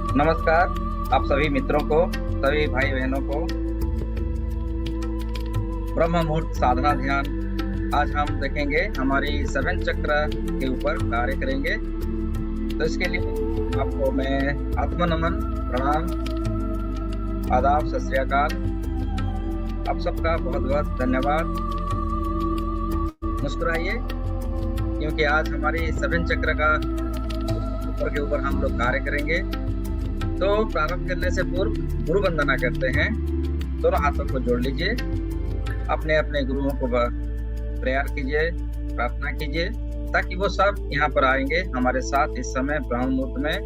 नमस्कार आप सभी मित्रों को, सभी भाई बहनों को। ब्रह्म मुहूर्त साधना ध्यान आज हम देखेंगे, हमारी 7 चक्र के ऊपर कार्य करेंगे। तो इसके लिए आपको मैं आत्मनमन, प्रणाम, आदाब, सत श्री अकाल। आप सबका बहुत बहुत धन्यवाद। मुस्कुराइए, क्योंकि आज हमारी 7 चक्र का ऊपर के ऊपर हम लोग कार्य करेंगे। तो प्रारंभ करने से पूर्व गुरु वंदना करते हैं। दोनों हाथों को जोड़ लीजिए, अपने अपने गुरुओं को प्रेयर कीजिए, प्रार्थना कीजिए, ताकि वो सब यहाँ पर आएंगे हमारे साथ इस समय ब्रह्म मुहूर्त में।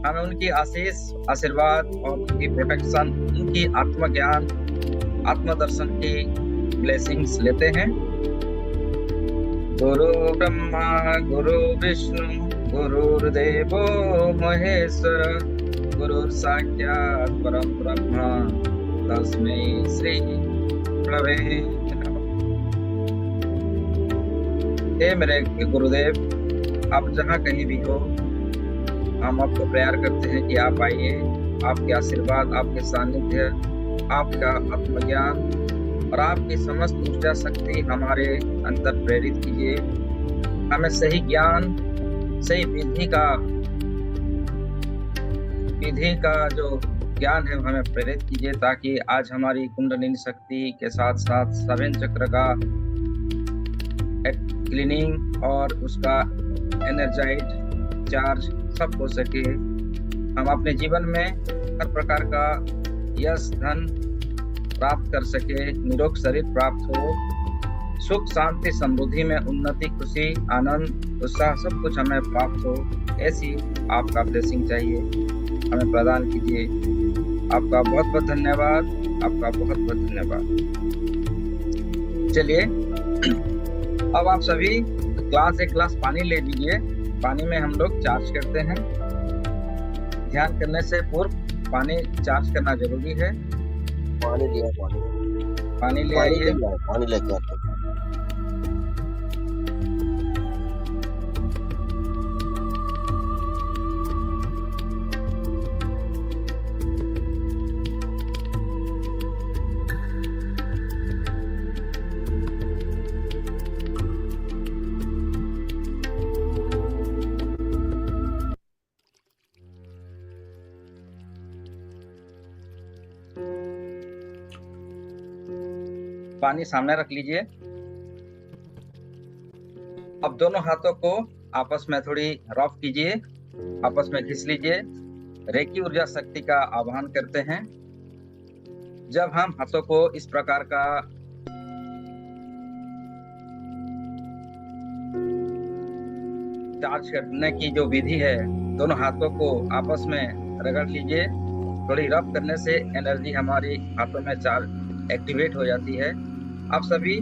हमें उनकी आशीष, आशीर्वाद और उनकी प्रोटेक्शन, उनकी आत्मज्ञान, आत्मदर्शन की ब्लेसिंग्स लेते हैं। गुरु ब्रह्मा गुरु विष्णु गुरुर्देवो महेश्वर गुरु साक्षात् परम ब्रह्म तस्मै श्री गुरवे नमः। हे मेरे गुरुदेव, आप जहाँ कहीं भी हो, हम आपको प्रेयर करते हैं कि आप आइए। आपके आशीर्वाद, आपके सानिध्य, आपका आत्मज्ञान और आपकी समस्त ऊर्जा शक्ति हमारे अंदर प्रेरित कीजिए। हमें सही ज्ञान, सही विधि का जो ज्ञान है हमें प्रेरित कीजिए, ताकि आज हमारी कुंडलिनी शक्ति के साथ साथ 7 चक्र का क्लीनिंग और उसका एनर्जाइज चार्ज सब हो सके। हम अपने जीवन में हर प्रकार का यश, धन प्राप्त कर सके, निरोग शरीर प्राप्त हो, सुख, शांति, समृद्धि में उन्नति, खुशी, आनंद, उत्साह सब कुछ हमें प्राप्त हो। ऐसी आपका ब्लेसिंग चाहिए, हमें प्रदान कीजिए। आपका बहुत बहुत धन्यवाद, आपका बहुत बहुत धन्यवाद। चलिए, अब आप सभी एक ग्लास पानी ले लीजिए। पानी में हम लोग चार्ज करते हैं। ध्यान करने से पूर्व पानी चार्ज करना जरूरी है। पानी ले आइए। पानी लेके आते हैं। पानी सामने रख लीजिए। अब दोनों हाथों को आपस में थोड़ी रफ कीजिए, आपस में घिस लीजिए। रेकी ऊर्जा शक्ति का आह्वान करते हैं। जब हम हाथों को इस प्रकार का चार्ज करने की जो विधि है, दोनों हाथों को आपस में रगड़ लीजिए। थोड़ी रफ करने से एनर्जी हमारी हाथों में चार्ज एक्टिवेट हो जाती है। आप सभी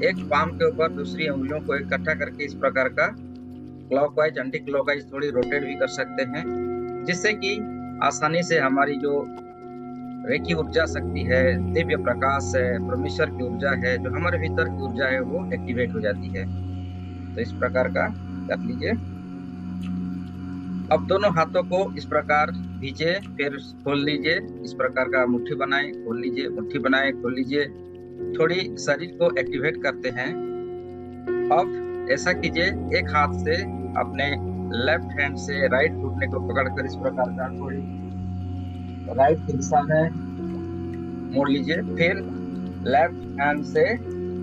एक पाम के ऊपर दूसरी उंगलियों को इकट्ठा करके इस प्रकार का क्लॉकवाइज, एंटी क्लॉकवाइज थोड़ी रोटेट भी कर सकते हैं, जिससे कि आसानी से हमारी जो रेकी ऊर्जा शक्ति है, दिव्य प्रकाश है, परमेश्वर की ऊर्जा है, जो हमारे भीतर की ऊर्जा है, वो एक्टिवेट हो जाती है। तो इस प्रकार का कर लीजिए। अब दोनों हाथों को इस प्रकार भीजे, फिर खोल लीजिए। इस प्रकार का मुट्ठी बनाए, खोल लीजिए, मुट्ठी बनाए, खोल लीजिए। थोड़ी शरीर को एक्टिवेट करते हैं। अब ऐसा कीजिए, एक हाथ से अपने लेफ्ट हैंड से राइट घुटने को पकड़कर इस प्रकार का थोड़ी राइट की दिशा में मोड़ लीजिए। फिर लेफ्ट हैंड से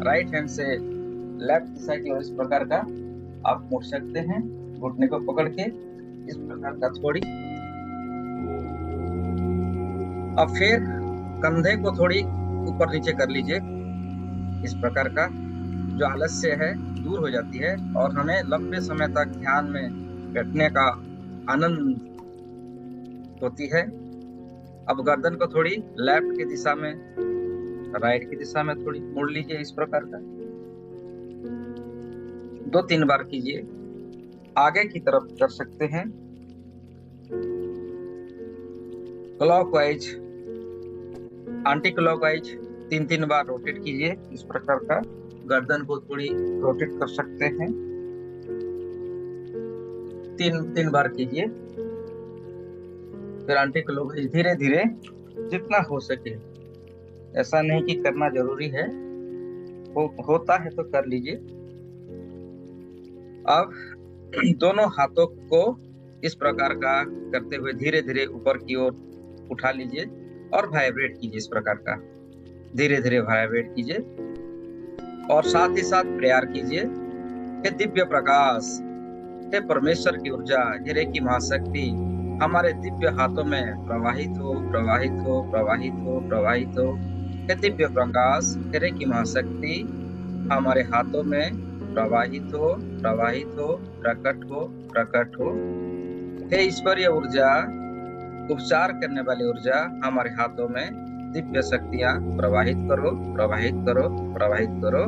राइट हैंड से लेफ्ट दिशा की ओर इस प्रकार का आप मोड़ सकते हैं, घुटने को पकड़ के इस प्रकार का थोड़ी। अब फिर कंधे को थोड़ी ऊपर नीचे कर लीजिए। इस प्रकार का जो आलस्य है दूर हो जाती है और हमें लंबे समय तक ध्यान में बैठने का आनंद होती है। अब गर्दन को थोड़ी लेफ्ट की दिशा में, राइट की दिशा में थोड़ी मोड़ लीजिए। इस प्रकार का 2-3 बार कीजिए। आगे की तरफ कर सकते हैं। क्लॉकवाइज, एंटी क्लॉकवाइज 3-3 बार रोटेट कीजिए। इस प्रकार का गर्दन को थोड़ी रोटेट कर सकते हैं। 3 बार कीजिए। फिर आंटी क्लॉकवाइज धीरे धीरे जितना हो सके। ऐसा नहीं कि करना जरूरी है, होता है तो कर लीजिए। अब दोनों हाथों को इस प्रकार का करते हुए धीरे धीरे ऊपर की ओर उठा लीजिए और वाइब्रेट कीजिए। इस प्रकार का धीरे धीरे वाइब्रेट कीजिए और साथ ही साथ प्रेयर कीजिए। हे दिव्य प्रकाश, हे परमेश्वर की ऊर्जा, हे रेकी महाशक्ति हमारे दिव्य हाथों में प्रवाहित हो, प्रवाहित हो, प्रवाहित हो, प्रवाहित हो। हे दिव्य प्रकाश, हे रेकी महाशक्ति हमारे हाथों में प्रवाहित हो, प्रवाहित हो, प्रकट हो, प्रकट हो। हे ईश्वरीय ऊर्जा, उपचार करने वाली ऊर्जा हमारे हाथों में दिव्य शक्तियां प्रवाहित करो, प्रवाहित करो, प्रवाहित करो।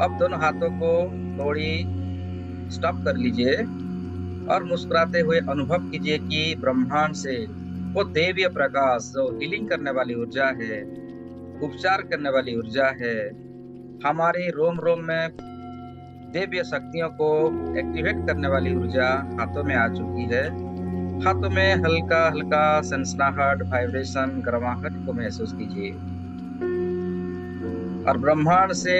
अब दोनों हाथों को थोड़ी स्टॉप कर लीजिए और मुस्कुराते हुए अनुभव कीजिए कि ब्रह्मांड से वो दैवीय प्रकाश जो हीलिंग करने वाली ऊर्जा है, उपचार करने वाली ऊर्जा है, हमारे रोम रोम में दैवीय शक्तियों को एक्टिवेट करने वाली ऊर्जा हाथों में आ चुकी है। हाथों में हल्का हल्का सनसनाहट, वाइब्रेशन, गर्माहट को महसूस कीजिए और ब्रह्मांड से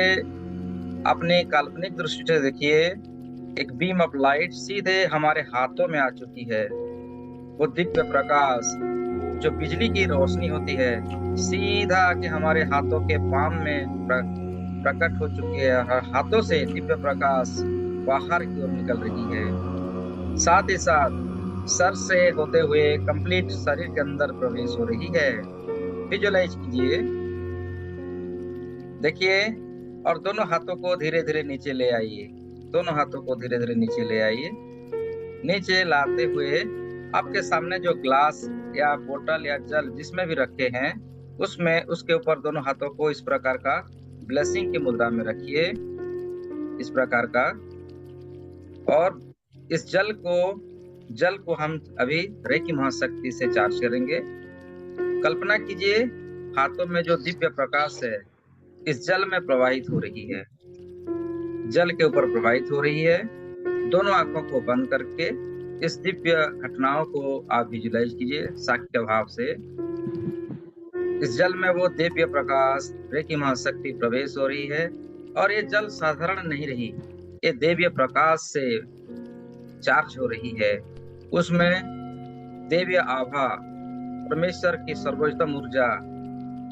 अपने काल्पनिक दृष्टि से देखिए, एक बीम ऑफ लाइट सीधे हमारे हाथों में आ चुकी है। वो दिव्य प्रकाश जो बिजली की रोशनी होती है सीधा आके हमारे हाथों के पाम में प्रकट हो चुकी है। हाथों से दिव्य प्रकाश बाहर की ओर निकल रही है। साथ ही साथ सर से होते हुए कंप्लीट शरीर के अंदर प्रवेश हो रही है। विजुअलाइज कीजिए, देखिए और दोनों हाथों को धीरे धीरे नीचे ले आइए। दोनों हाथों को धीरे धीरे नीचे ले आइए। नीचे लाते हुए आपके सामने जो ग्लास या बोतल या जल जिसमें भी रखे हैं उसमें उसके ऊपर दोनों हाथों को इस प्रकार का ब्लेसिंग की मुद्रा में रखिए, इस प्रकार का। और इस जल को हम अभी रेकी महाशक्ति से चार्ज करेंगे। कल्पना कीजिए हाथों में जो दिव्य प्रकाश है इस जल में प्रवाहित हो रही है, जल के ऊपर प्रवाहित हो रही है। दोनों आंखों को बंद करके इस दिव्य घटनाओं को आप विजुलाइज कीजिए साक्ष्य भाव से। इस जल में वो दिव्य प्रकाश रेकी महाशक्ति प्रवेश हो रही है और ये जल साधारण नहीं रही, ये दिव्य प्रकाश से चार्ज हो रही है। उसमें दिव्य आभा, परमेश्वर की सर्वोच्चतम ऊर्जा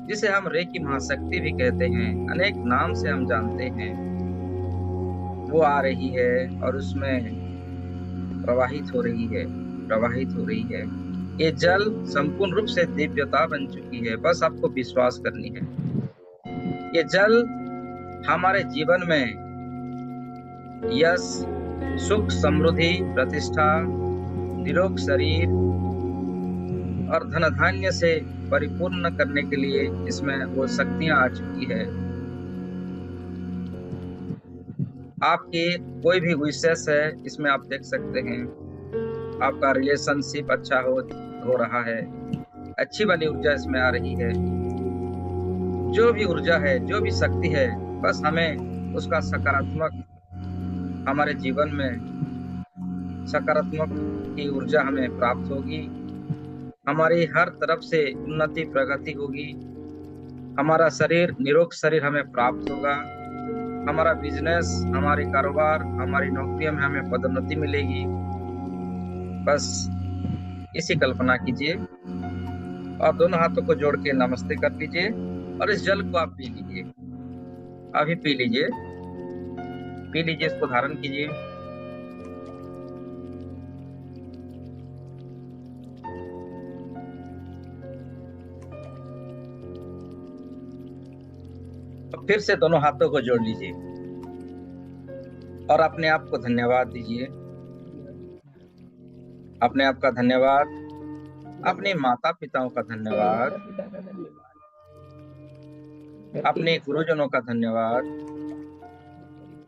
जिसे हम रेकी महाशक्ति भी कहते हैं, अनेक नाम से हम जानते हैं, वो आ रही है और उसमें प्रवाहित हो रही है, प्रवाहित हो रही है। ये जल संपूर्ण रूप से दिव्यता बन चुकी है, बस आपको विश्वास करनी है। ये जल हमारे जीवन में यश, सुख, समृद्धि, प्रतिष्ठा, निरोग शरीर और धन धान्य से परिपूर्ण करने के लिए इसमें वो शक्तियां आ चुकी है। आपकी कोई भी विशेष है इसमें आप देख सकते हैं। आपका रिलेशनशिप अच्छा हो रहा है, अच्छी वाली ऊर्जा इसमें आ रही है। जो भी ऊर्जा है, जो भी शक्ति है, बस हमें उसका सकारात्मक, हमारे जीवन में सकारात्मक की ऊर्जा हमें प्राप्त होगी। हमारी हर तरफ से उन्नति, प्रगति होगी। हमारा शरीर, निरोग शरीर हमें प्राप्त होगा। हमारा बिजनेस, हमारे कारोबार, हमारी नौकरियों में हमें पदोन्नति मिलेगी। बस इसी कल्पना कीजिए और दोनों हाथों को जोड़ के नमस्ते कर लीजिए और इस जल को आप पी लीजिए। अभी पी लीजिए, पी लीजिए, इसको धारण कीजिए। फिर से दोनों हाथों को जोड़ लीजिए और अपने आप को धन्यवाद दीजिए। अपने आप का धन्यवाद, अपने माता पिताओं का धन्यवाद, अपने गुरुजनों का धन्यवाद,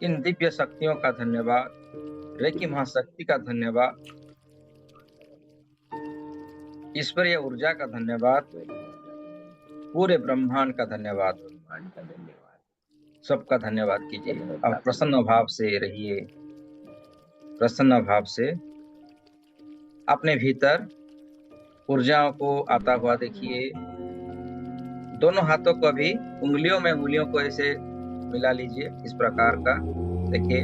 इन दिव्य शक्तियों का धन्यवाद, रेकी महाशक्ति का धन्यवाद, ईश्वरीय ऊर्जा का धन्यवाद, पूरे ब्रह्मांड का धन्यवाद। सबका धन्यवाद कीजिए और प्रसन्न भाव से रहिए। प्रसन्न भाव से अपने भीतर ऊर्जाओं को आता हुआ देखिए। दोनों हाथों को अभी उंगलियों को ऐसे मिला लीजिए, इस प्रकार का। देखिए,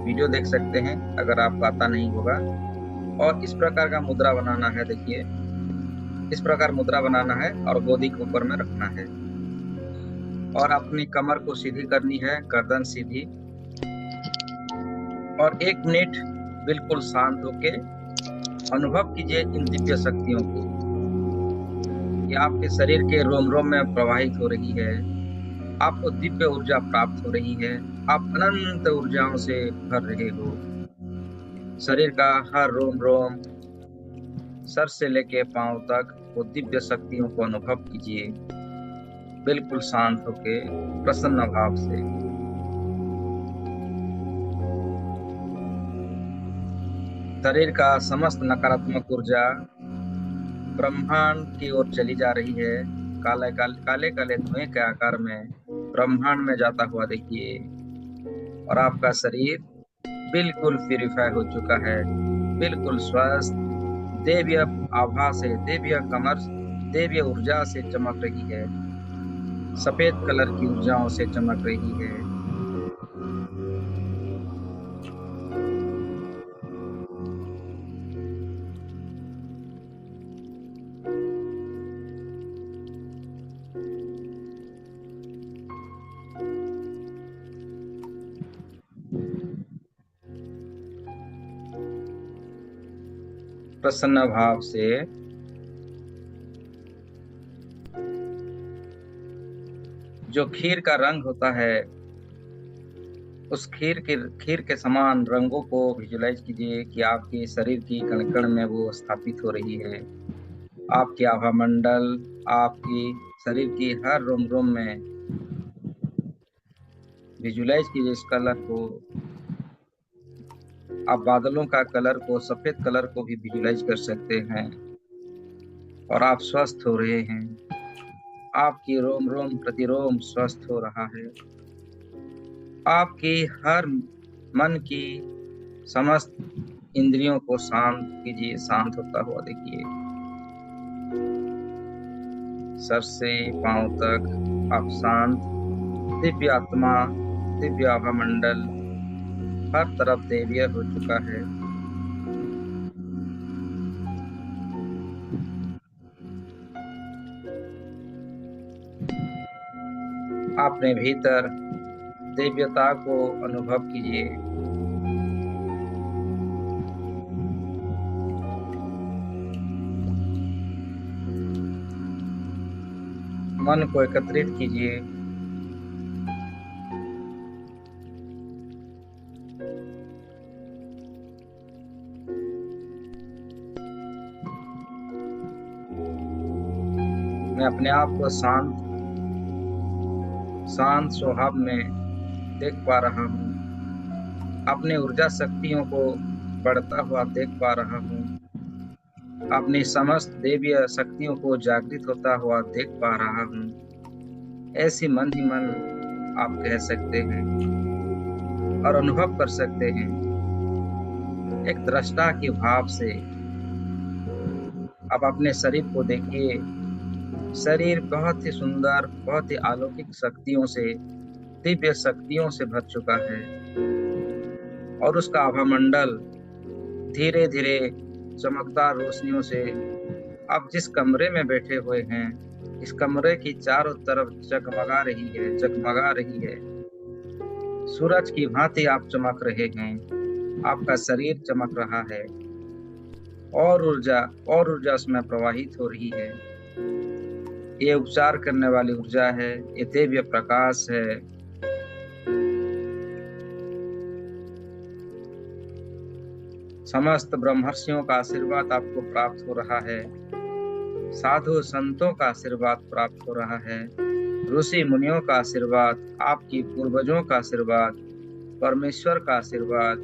वीडियो देख सकते हैं अगर आपको आता नहीं होगा। और इस प्रकार का मुद्रा बनाना है। देखिए, इस प्रकार मुद्रा बनाना है और गोदी के ऊपर में रखना है और अपनी कमर को सीधी करनी है, गर्दन सीधी। और 1 मिनट बिल्कुल शांत होके अनुभव कीजिए इन दिव्य शक्तियों को। ये आपके शरीर के रोम रोम में प्रवाहित हो रही है। आपको दिव्य ऊर्जा प्राप्त हो रही है। आप अनंत ऊर्जाओं से भर रहे हो। शरीर का हर रोम रोम, सर से लेके पांव तक, वो दिव्य शक्तियों को अनुभव कीजिए, बिल्कुल शांत होके, प्रसन्न भाव से। शरीर का समस्त नकारात्मक ऊर्जा ब्रह्मांड की ओर चली जा रही है। काले काले धुएं के आकार में ब्रह्मांड में जाता हुआ देखिए। और आपका शरीर बिल्कुल प्यूरिफाई हो चुका है, बिल्कुल स्वस्थ, देवीय आभा से, देवीय कमर, देवीय ऊर्जा से चमक रही है। सफेद कलर की ऊर्जाओं से चमक रही है। प्रसन्न भाव से जो खीर का रंग होता है, उस खीर के समान रंगों को विजुलाइज कीजिए कि आपके शरीर की कण कण में वो स्थापित हो रही है। आपके आभा मंडल, आपकी शरीर की हर रोम रोम में विजुलाइज कीजिए इस कलर को। आप बादलों का कलर को, सफेद कलर को भी विजुलाइज कर सकते हैं। और आप स्वस्थ हो रहे हैं। आपकी रोम रोम प्रतिरोम स्वस्थ हो रहा है। आपकी हर मन की समस्त इंद्रियों को शांत कीजिए, शांत होता हुआ देखिए। सर से पांव तक आप शांत, दिव्य आत्मा, दिव्य आभा मंडल हर तरफ देवीय हो चुका है। अपने भीतर दिव्यता को अनुभव कीजिए। मन को एकत्रित कीजिए। मैं अपने आप को शांत स्वभाव में देख पा रहा हूँ। अपने ऊर्जा शक्तियों को बढ़ता हुआ देख पा रहा हूँ। अपनी समस्त देवीय शक्तियों को जागृत होता हुआ देख पा रहा हूँ। ऐसी मन ही मन आप कह सकते हैं और अनुभव कर सकते हैं। एक दृष्टा के भाव से आप अपने शरीर को देखिए। शरीर बहुत ही सुंदर, बहुत ही अलौकिक शक्तियों से, दिव्य शक्तियों से भर चुका है। और उसका आभा मंडल धीरे धीरे चमकदार रोशनियों से, आप जिस कमरे में बैठे हुए हैं, इस कमरे की चारों तरफ जगमगा रही है, जगमगा रही है। सूरज की भांति आप चमक रहे हैं। आपका शरीर चमक रहा है और ऊर्जा उसमें प्रवाहित हो रही है। ये उपचार करने वाली ऊर्जा है, ये दिव्य प्रकाश है। समस्त ब्रह्मर्षियों का आशीर्वाद आपको प्राप्त हो रहा है। साधु संतों का आशीर्वाद प्राप्त हो रहा है। ऋषि मुनियों का आशीर्वाद, आपकी पूर्वजों का आशीर्वाद, परमेश्वर का आशीर्वाद।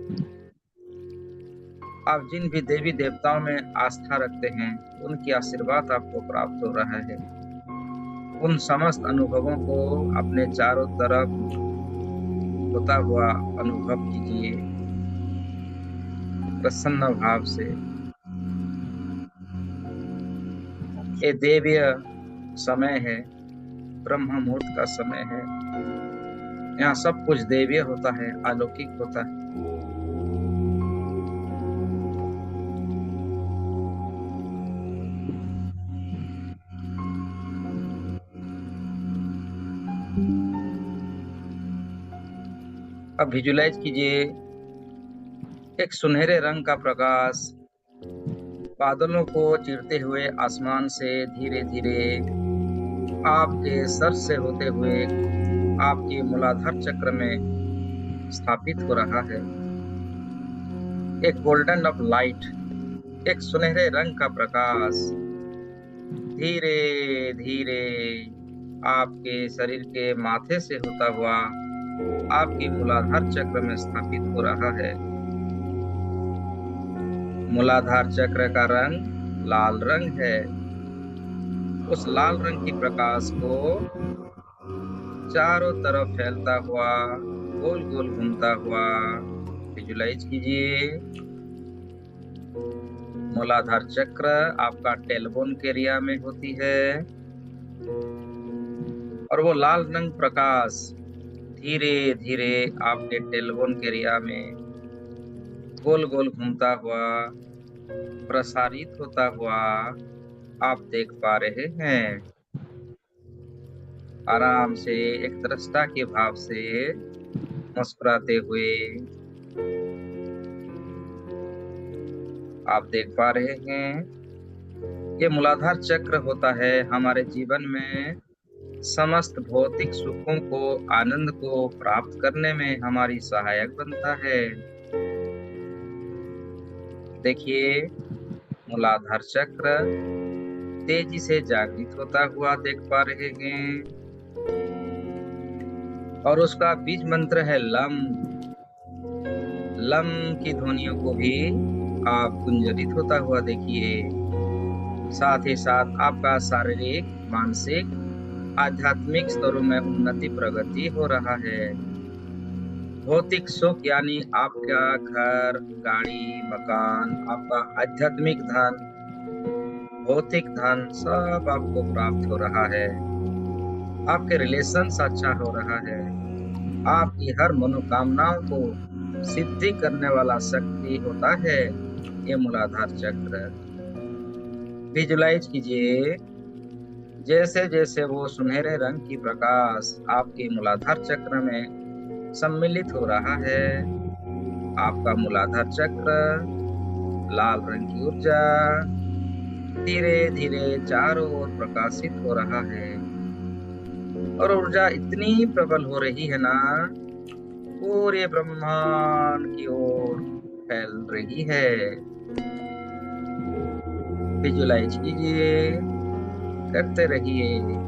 आप जिन भी देवी देवताओं में आस्था रखते हैं, उनकी आशीर्वाद आपको प्राप्त हो रहा है। उन समस्त अनुभवों को अपने चारों तरफ होता हुआ अनुभव कीजिए, प्रसन्न भाव से। ये देवीय समय है, ब्रह्म मुहूर्त का समय है। यहाँ सब कुछ देवीय होता है, अलौकिक होता है। अब विजुलाइज कीजिए एक सुनहरे रंग का प्रकाश बादलों को चीरते हुए आसमान से धीरे धीरे आपके सर से होते हुए आपके मूलाधार चक्र में स्थापित हो रहा है। एक गोल्डन ऑफ लाइट, एक सुनहरे रंग का प्रकाश धीरे धीरे आपके शरीर के माथे से होता हुआ आपके मूलाधार चक्र में स्थापित हो रहा है। मूलाधार चक्र का रंग लाल रंग है। उस लाल रंग की प्रकाश को चारों तरफ फैलता हुआ, गोल गोल घूमता हुआ विजुलाइज कीजिए। मूलाधार चक्र आपका टेलबोन के एरिया में होती है और वो लाल रंग प्रकाश धीरे धीरे आपके टेलबोन के एरिया में गोल गोल घूमता हुआ, प्रसारित होता हुआ आप देख पा रहे हैं। आराम से एक दृष्टा के भाव से मुस्कुराते हुए आप देख पा रहे हैं। ये मूलाधार चक्र होता है हमारे जीवन में समस्त भौतिक सुखों को, आनंद को प्राप्त करने में हमारी सहायक बनता है। देखिए मूलाधार चक्र तेजी से जागृत होता हुआ देख पा रहे हैं और उसका बीज मंत्र है लम। लम की ध्वनियों को भी आप गुंजरित होता हुआ देखिए। साथ ही साथ आपका शारीरिक, मानसिक, आध्यात्मिक स्तरों में उन्नति, प्रगति हो रहा है। भौतिक सुख यानी आपका घर, गाड़ी, मकान, आपका आध्यात्मिक धन, भौतिक धन सब आपको प्राप्त हो रहा है। आपके रिलेशंस अच्छा हो रहा है। आपकी हर मनोकामनाओं को सिद्धि करने वाला शक्ति होता है ये मूलाधार चक्र। विजुलाइज कीजिए जैसे जैसे वो सुनहरे रंग की प्रकाश आपके मूलाधार चक्र में सम्मिलित हो रहा है, आपका मूलाधार चक्र लाल रंग की ऊर्जा धीरे धीरे चारों ओर प्रकाशित हो रहा है और ऊर्जा इतनी प्रबल हो रही है ना, पूरे ब्रह्मांड की ओर फैल रही है। विजुलाइज कीजिए, करते रहिए।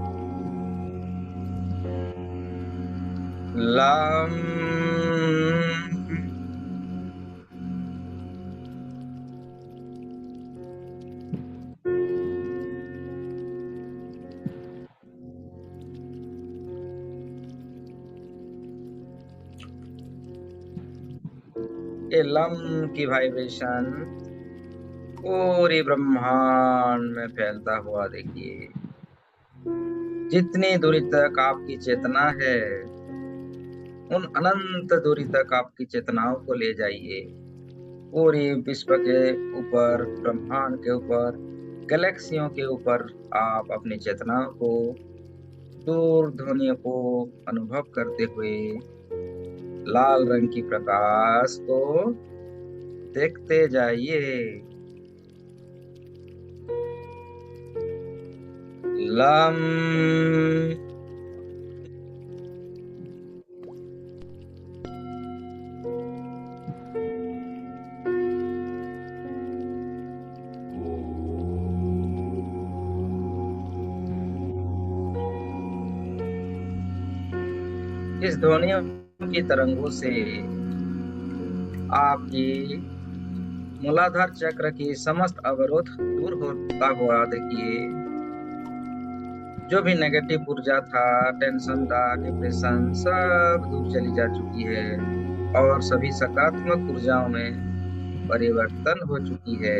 लम ये लम की वाइब्रेशन पूरे ब्रह्मांड में फैलता हुआ देखिए। जितनी दूरी तक आपकी चेतना है उन अनंत दूरी तक आपकी चेतनाओं को ले जाइए। पूरी विश्व के ऊपर, ब्रह्मांड के ऊपर, गैलेक्सियों के ऊपर आप अपनी चेतनाओं को, दूर ध्वनियों को अनुभव करते हुए लाल रंग की प्रकाश को देखते जाइए। लम इस ध्वनियों की तरंगों से आपकी मूलाधार चक्र की समस्त अवरोध दूर होता हुआ देखिए। जो भी नेगेटिव ऊर्जा था, टेंशन था, डिप्रेशन, सब दूर चली जा चुकी है और सभी सकारात्मक ऊर्जाओं में परिवर्तन हो चुकी है।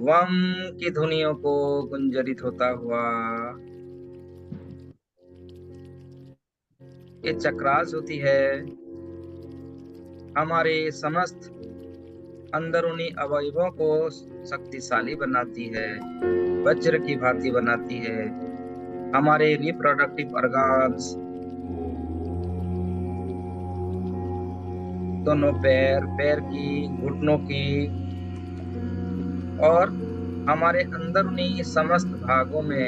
वम की ध्वनियों को गुंजरित होता हुआ ये चक्रास होती है, हमारे समस्त अंदरूनी अवयवों को शक्तिशाली बनाती है, वज्र की भांति बनाती है। हमारे रिप्रोडक्टिव ऑर्गन्स, दोनों पैर की, घुटनों की और हमारे अंदरूनी समस्त भागों में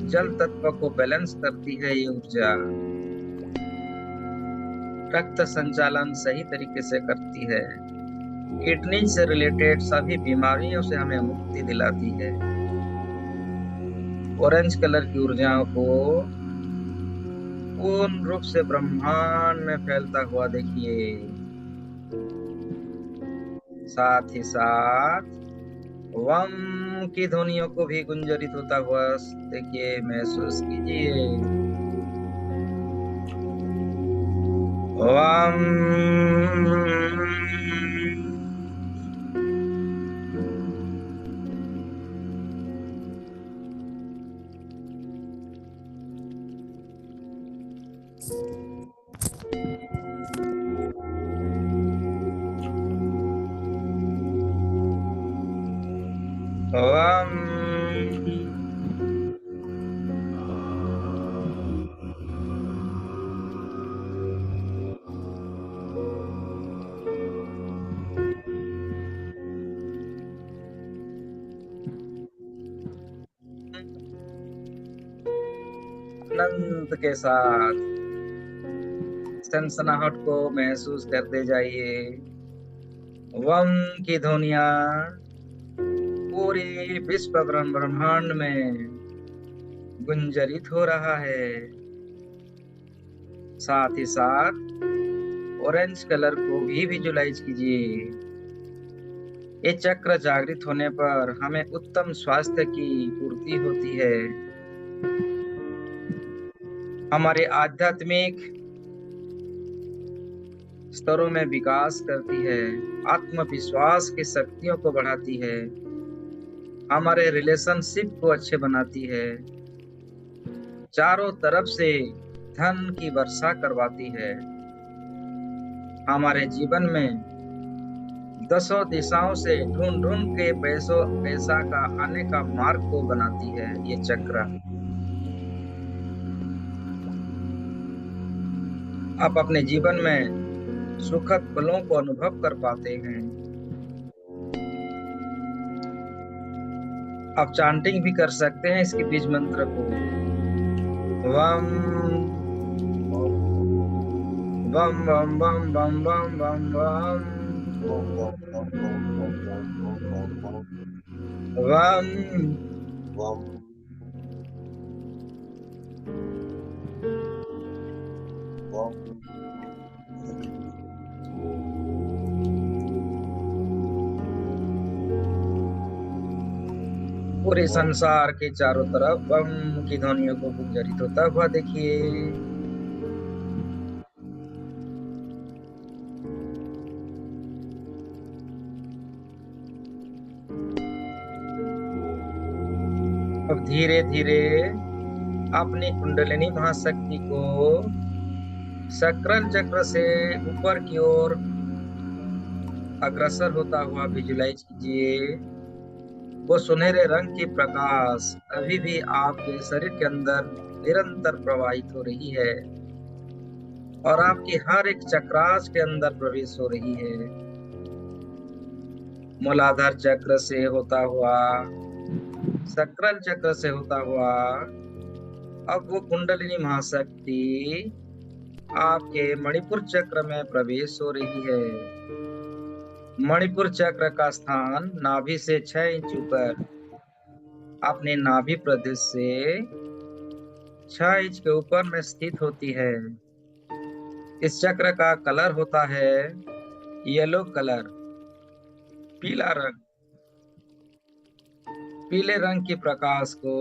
जल तत्व को बैलेंस करती है ये ऊर्जा। रक्त संचालन सही तरीके से करती है, किडनी से रिलेटेड सभी बीमारियों से हमें मुक्ति दिलाती है। ऑरेंज कलर की ऊर्जाओं को पूर्ण रूप से ब्रह्मांड में फैलता हुआ देखिए, साथ ही साथ वम की ध्वनियों को भी गुंजरित होता हुआ देखिए, महसूस कीजिए। वम वम आनंद के साथ सनसनाहट को महसूस करते जाइए। वम की ध्वनियां पूरे विश्व ब्रह्मांड में गुंजरित हो रहा है। साथ ही साथ ऑरेंज कलर को भी विजुलाइज कीजिए। ये चक्र जागृत होने पर हमें उत्तम स्वास्थ्य की पूर्ति होती है, हमारे आध्यात्मिक स्तरों में विकास करती है, आत्मविश्वास की शक्तियों को बढ़ाती है, हमारे रिलेशनशिप को अच्छे बनाती है, चारों तरफ से धन की वर्षा करवाती है, हमारे जीवन में दसों दिशाओं से ढूंढ ढूंढ के पैसा का आने का मार्ग को बनाती है ये चक्र। आप अपने जीवन में सुखद पलों को अनुभव कर पाते हैं। आप चांटिंग भी कर सकते हैं इसके बीज मंत्र को। वम वम वम वम वम वम वम वम वम पूरे संसार के चारों तरफ बम की ध्वनियों को गुंजरित होता हुआ देखिए। अब धीरे धीरे अपनी कुंडलिनी महाशक्ति को सकरल चक्र से ऊपर की ओर अग्रसर होता हुआ विजुलाइज कीजिए। वो सुनहरे रंग की प्रकाश अभी भी आपके शरीर के अंदर निरंतर प्रवाहित हो रही है और आपकी हर एक चक्रास के अंदर प्रवेश हो रही है। मूलाधार चक्र से होता हुआ, सकरल चक्र से होता हुआ, अब वो कुंडलिनी महाशक्ति आपके मणिपुर चक्र में प्रवेश हो रही है। मणिपुर चक्र का स्थान नाभि से 6 इंच ऊपर अपने नाभि प्रदेश से 6 इंच के ऊपर में स्थित होती है। इस चक्र का कलर होता है येलो कलर, पीला रंग। पीले रंग की प्रकाश को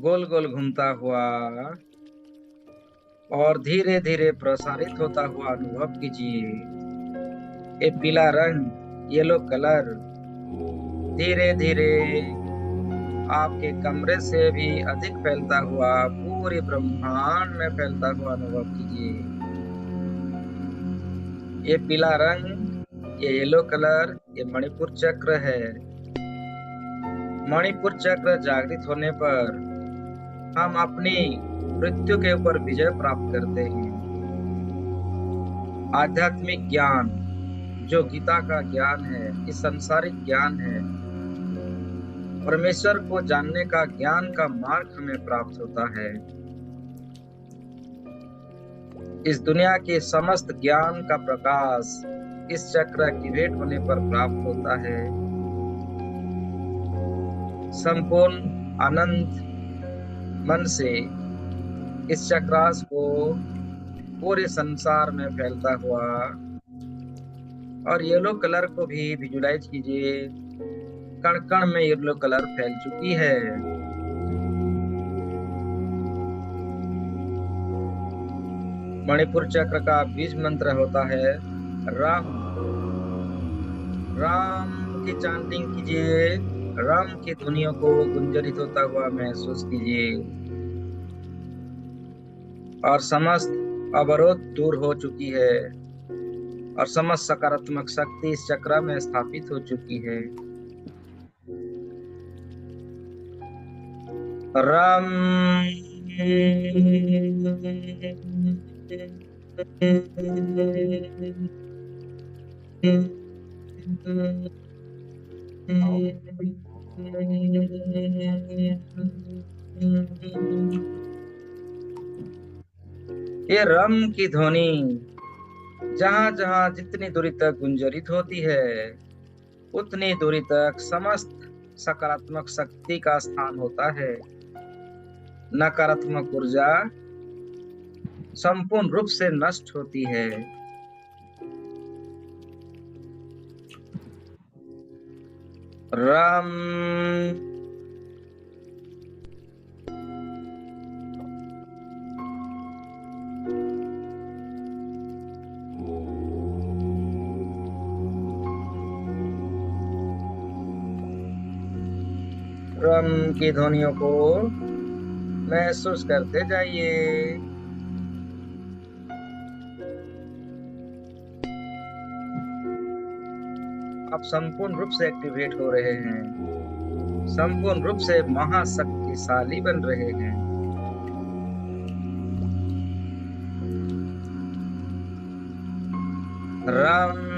गोल गोल घूमता हुआ और धीरे धीरे प्रसारित होता हुआ अनुभव कीजिए। ये पीला रंग येलो कलर धीरे धीरे आपके कमरे से भी अधिक फैलता हुआ पूरे ब्रह्मांड में फैलता हुआ अनुभव कीजिए। ये पीला रंग, ये येलो कलर, ये मणिपुर चक्र है। मणिपुर चक्र जागृत होने पर हम अपनी मृत्यु के ऊपर विजय प्राप्त करते हैं। आध्यात्मिक ज्ञान जो गीता का ज्ञान है, इस संसारिक ज्ञान है, परमेश्वर को जानने का ज्ञान का मार्ग हमें प्राप्त होता है। इस दुनिया के समस्त ज्ञान का प्रकाश इस चक्र एक्टिवेट होने पर प्राप्त होता है। संपूर्ण आनंद मन से इस चक्रास को पूरे संसार में फैलता हुआ, और येलो कलर को भी विजुलाइज कीजिए। कण कण में येलो कलर फैल चुकी है। मणिपुर चक्र का बीज मंत्र होता है राम। राम की चांटिंग कीजिए, राम की ध्वनियों को गुंजरित होता हुआ महसूस कीजिए, और समस्त अवरोध दूर हो चुकी है और समस्त सकारात्मक शक्ति इस चक्र में स्थापित हो चुकी है। राम ये रम की ध्वनि जहां जहां जितनी दूरी तक गुंजरित होती है, उतनी दूरी तक समस्त सकारात्मक शक्ति का स्थान होता है। नकारात्मक ऊर्जा संपूर्ण रूप से नष्ट होती है। राम रम की ध्वनियों को महसूस करते जाइए। आप संपूर्ण रूप से एक्टिवेट हो रहे हैं, संपूर्ण रूप से महाशक्तिशाली बन रहे हैं। राम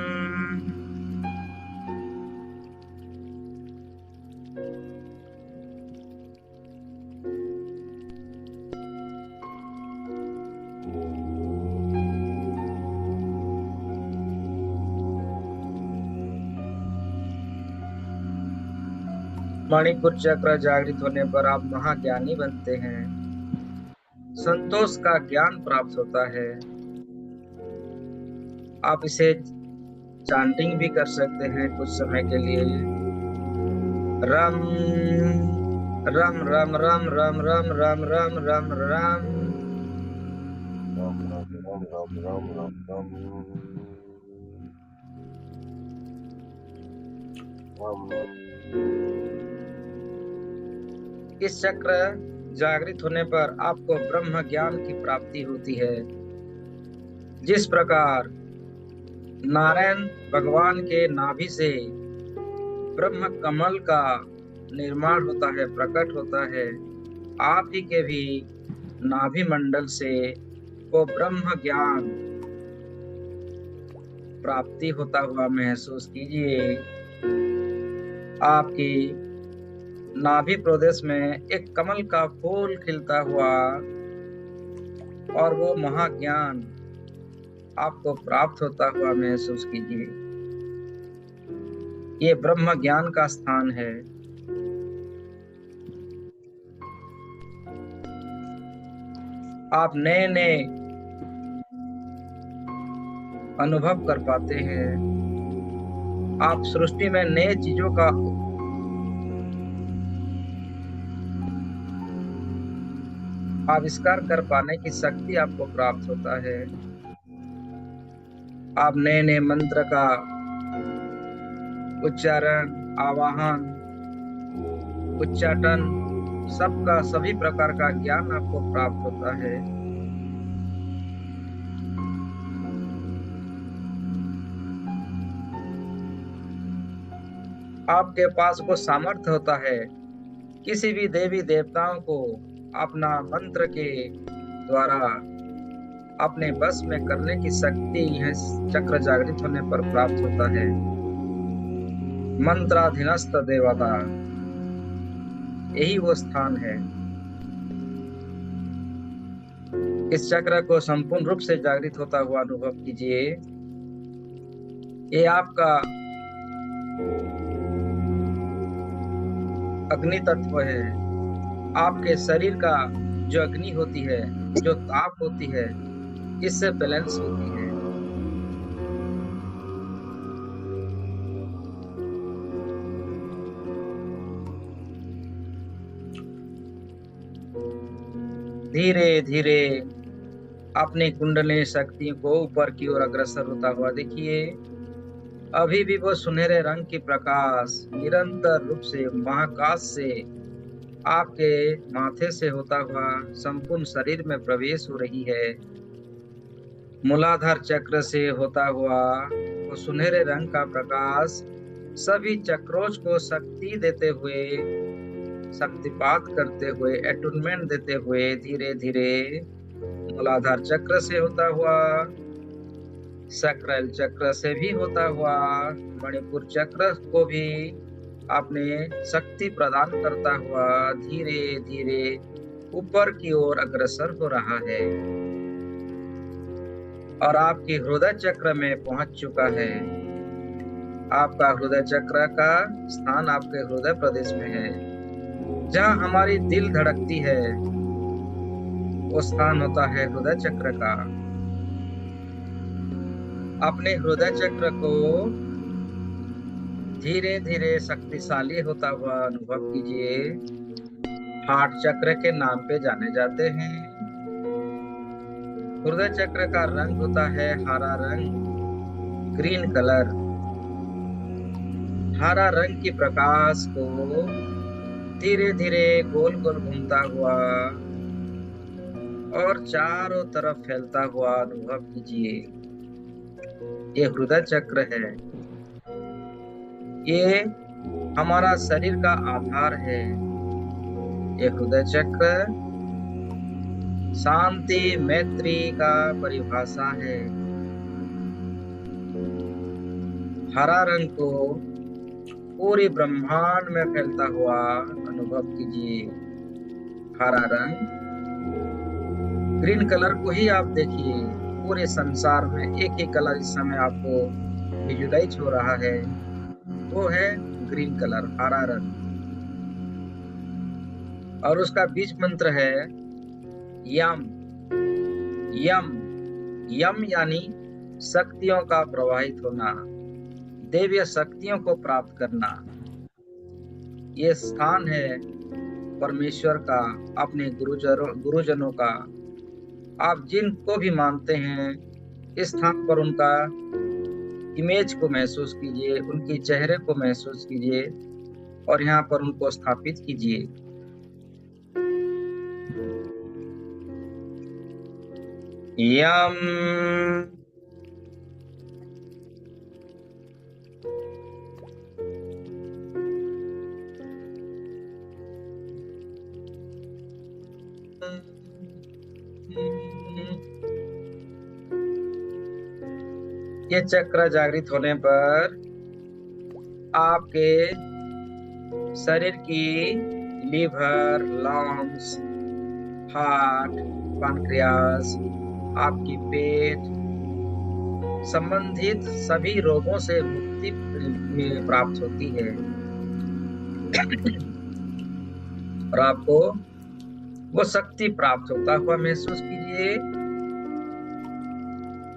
मणिपुर चक्र जागृत होने पर आप महाज्ञानी बनते हैं। संतोष का ज्ञान प्राप्त होता है। आप इसे चांटिंग भी कर सकते हैं कुछ समय के लिए। रम रम रम रम रम रम रम रम रम रम इस चक्र जागृत होने पर आपको ब्रह्म ज्ञान की प्राप्ति होती है। जिस प्रकार नारायण भगवान के नाभि से ब्रह्म कमल का निर्माण होता है, प्रकट होता है, आप ही के भी नाभि मंडल से वो ब्रह्म ज्ञान प्राप्ति होता हुआ महसूस कीजिए। आपकी नाभि प्रदेश में एक कमल का फूल खिलता हुआ, और वो महाज्ञान आपको प्राप्त होता हुआ महसूस कीजिए। ये ब्रह्म ज्ञान का स्थान है। आप नए नए अनुभव कर पाते हैं। आप सृष्टि में नए चीजों का आविष्कार कर पाने की शक्ति आपको प्राप्त होता है। आप नए नए मंत्र का उच्चारण, आवाहन, उच्चाटन, सबका सभी प्रकार का ज्ञान आपको प्राप्त होता है। आपके पास वो सामर्थ्य होता है किसी भी देवी देवताओं को अपना मंत्र के द्वारा अपने बस में करने की शक्ति यह चक्र जागृत होने पर प्राप्त होता है। मंत्राधीनस्थ देवता, यही वो स्थान है। इस चक्र को संपूर्ण रूप से जागृत होता हुआ अनुभव कीजिए। ये आपका अग्नि तत्व है। आपके शरीर का जो अग्नि होती है, जो ताप होती है, इससे बैलेंस होती है। धीरे धीरे अपनी कुंडली शक्तियों को ऊपर की ओर अग्रसर होता हुआ देखिए। अभी भी वो सुनहरे रंग की प्रकाश निरंतर रूप से महाकाश से आपके माथे से होता हुआ संपूर्ण शरीर में प्रवेश हो रही है। मूलाधार चक्र से होता हुआ वो सुनहरे रंग का प्रकाश सभी चक्रों को शक्ति देते हुए, शक्तिपात करते हुए, एटूनमेंट देते हुए धीरे धीरे मूलाधार चक्र से होता हुआ, सक्राइल चक्र से भी होता हुआ, मणिपुर चक्र को भी आपने शक्ति प्रदान करता हुआ धीरे धीरे ऊपर की ओर अग्रसर हो रहा है और आपकी हृदय चक्र में पहुंच चुका है। आपका हृदय चक्र का स्थान आपके हृदय प्रदेश में है। जहां हमारी दिल धड़कती है वो स्थान होता है हृदय चक्र का। अपने हृदय चक्र को धीरे धीरे शक्तिशाली होता हुआ अनुभव कीजिए। हार्ट चक्र के नाम पे जाने जाते हैं। हृदय चक्र का रंग होता है हरा रंग, ग्रीन कलर। हरा रंग की प्रकाश को धीरे धीरे गोल गोल घूमता हुआ और चारों तरफ फैलता हुआ अनुभव कीजिए। ये हृदय चक्र है। ये हमारा शरीर का आधार है। ये हृदय चक्र शांति मैत्री का परिभाषा है। हरा रंग को पूरे ब्रह्मांड में फैलता हुआ अनुभव कीजिए। हरा रंग, ग्रीन कलर को ही आप देखिए। पूरे संसार में एक ही कलर इस समय आपको विजुलाइज हो रहा है, वो है ग्रीन कलर, हरा रंग। और उसका बीज मंत्र है यम। यम, यम यानी शक्तियों का प्रवाहित होना, देवीय शक्तियों को प्राप्त करना। ये स्थान है परमेश्वर का, अपने गुरुजनों का। आप जिनको भी मानते हैं इस स्थान पर उनका इमेज को महसूस कीजिए, उनके चेहरे को महसूस कीजिए और यहाँ पर उनको स्थापित कीजिए। यम। ये चक्र जागृत होने पर आपके शरीर की लीवर, लंग्स, हार्ट, पैंक्रियास, आपकी पेट संबंधित सभी रोगों से मुक्ति प्राप्त होती है और आपको वो शक्ति प्राप्त होता हुआ महसूस कीजिए।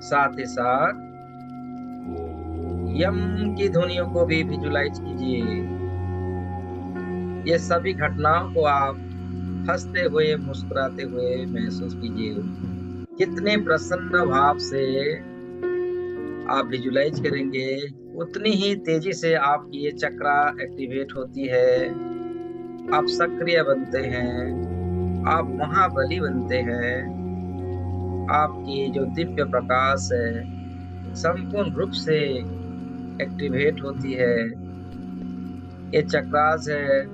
साथ ही साथ यम की ध्वनियों को भी विजुलाइज कीजिए। ये सभी घटनाओं को आप हंसते हुए, मुस्कुराते हुए महसूस कीजिए। कितने प्रसन्न भाव से आप विजुलाइज करेंगे उतनी ही तेजी से आपकी ये चक्रा एक्टिवेट होती है, आप सक्रिय बनते हैं, आप महाबली बनते हैं। आपकी जो दिव्य प्रकाश है संपूर्ण रूप से एक्टिवेट होती है। ये चक्रास है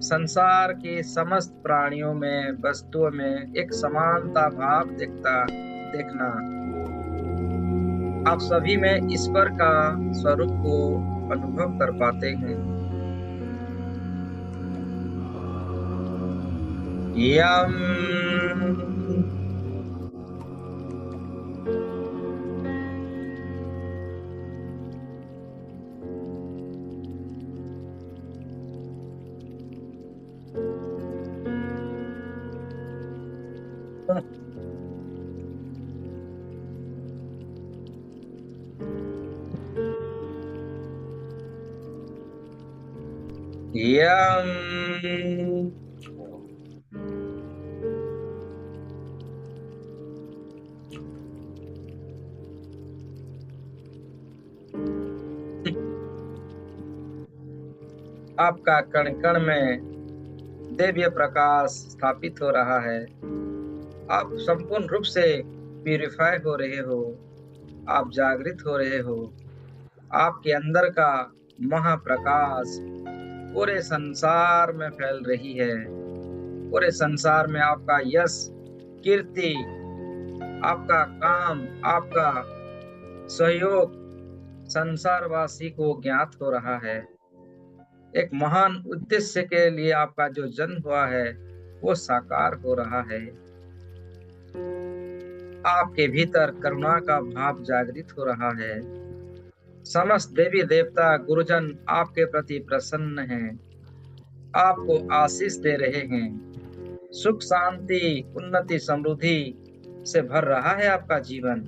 संसार के समस्त प्राणियों में, वस्तुओं में एक समानता भाव देखना। आप सभी में ईश्वर का स्वरूप को अनुभव कर पाते हैं। यम यम आपका कण कण में दिव्य प्रकाश स्थापित हो रहा है। आप संपूर्ण रूप से प्यूरिफाई हो रहे हो, आप जागृत हो रहे हो। आपके अंदर का महाप्रकाश पूरे संसार में फैल रही है। पूरे संसार में आपका यश, कीर्ति, आपका काम, आपका सहयोग संसारवासी को ज्ञात हो रहा है। एक महान उद्देश्य के लिए आपका जो जन्म हुआ है वो साकार हो रहा है। आपके भीतर करुणा का भाव जागृत हो रहा है। समस्त देवी देवता गुरुजन आपके प्रति प्रसन्न हैं, आपको आशीष दे रहे हैं। सुख, शांति, उन्नति, समृद्धि से भर रहा है आपका जीवन।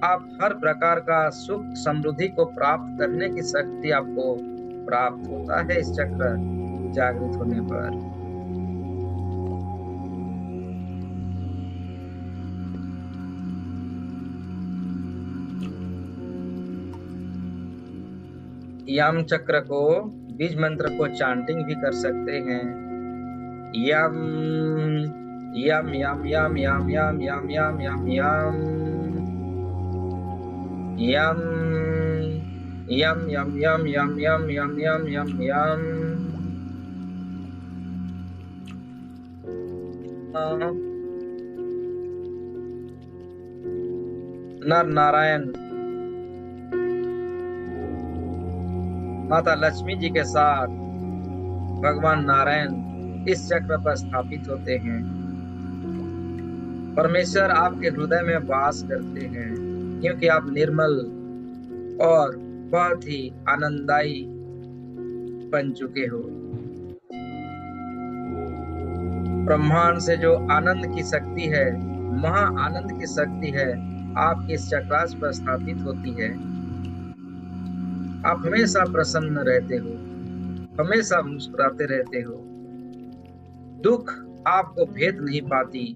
आप हर प्रकार का सुख समृद्धि को प्राप्त करने की शक्ति आपको प्राप्त होता है इस चक्र जागृत होने पर। यम चक्र को, बीज मंत्र को चांटिंग भी कर सकते हैं। यम यम यम यम यम यम यम यम यम यम यम यम यम यम यम यम यम यम यम नर नारायण माता लक्ष्मी जी के साथ भगवान नारायण इस चक्र पर स्थापित होते हैं। परमेश्वर आपके हृदय में वास करते हैं क्योंकि आप निर्मल और बहुत ही आनंददायी बन चुके हो। ब्रह्मांड से जो आनंद की शक्ति है, महा आनंद की शक्ति है, आपके इस चक्रास पर स्थापित होती है। आप हमेशा प्रसन्न रहते हो, हमेशा मुस्कुराते रहते हो। दुख आपको भेद नहीं पाती,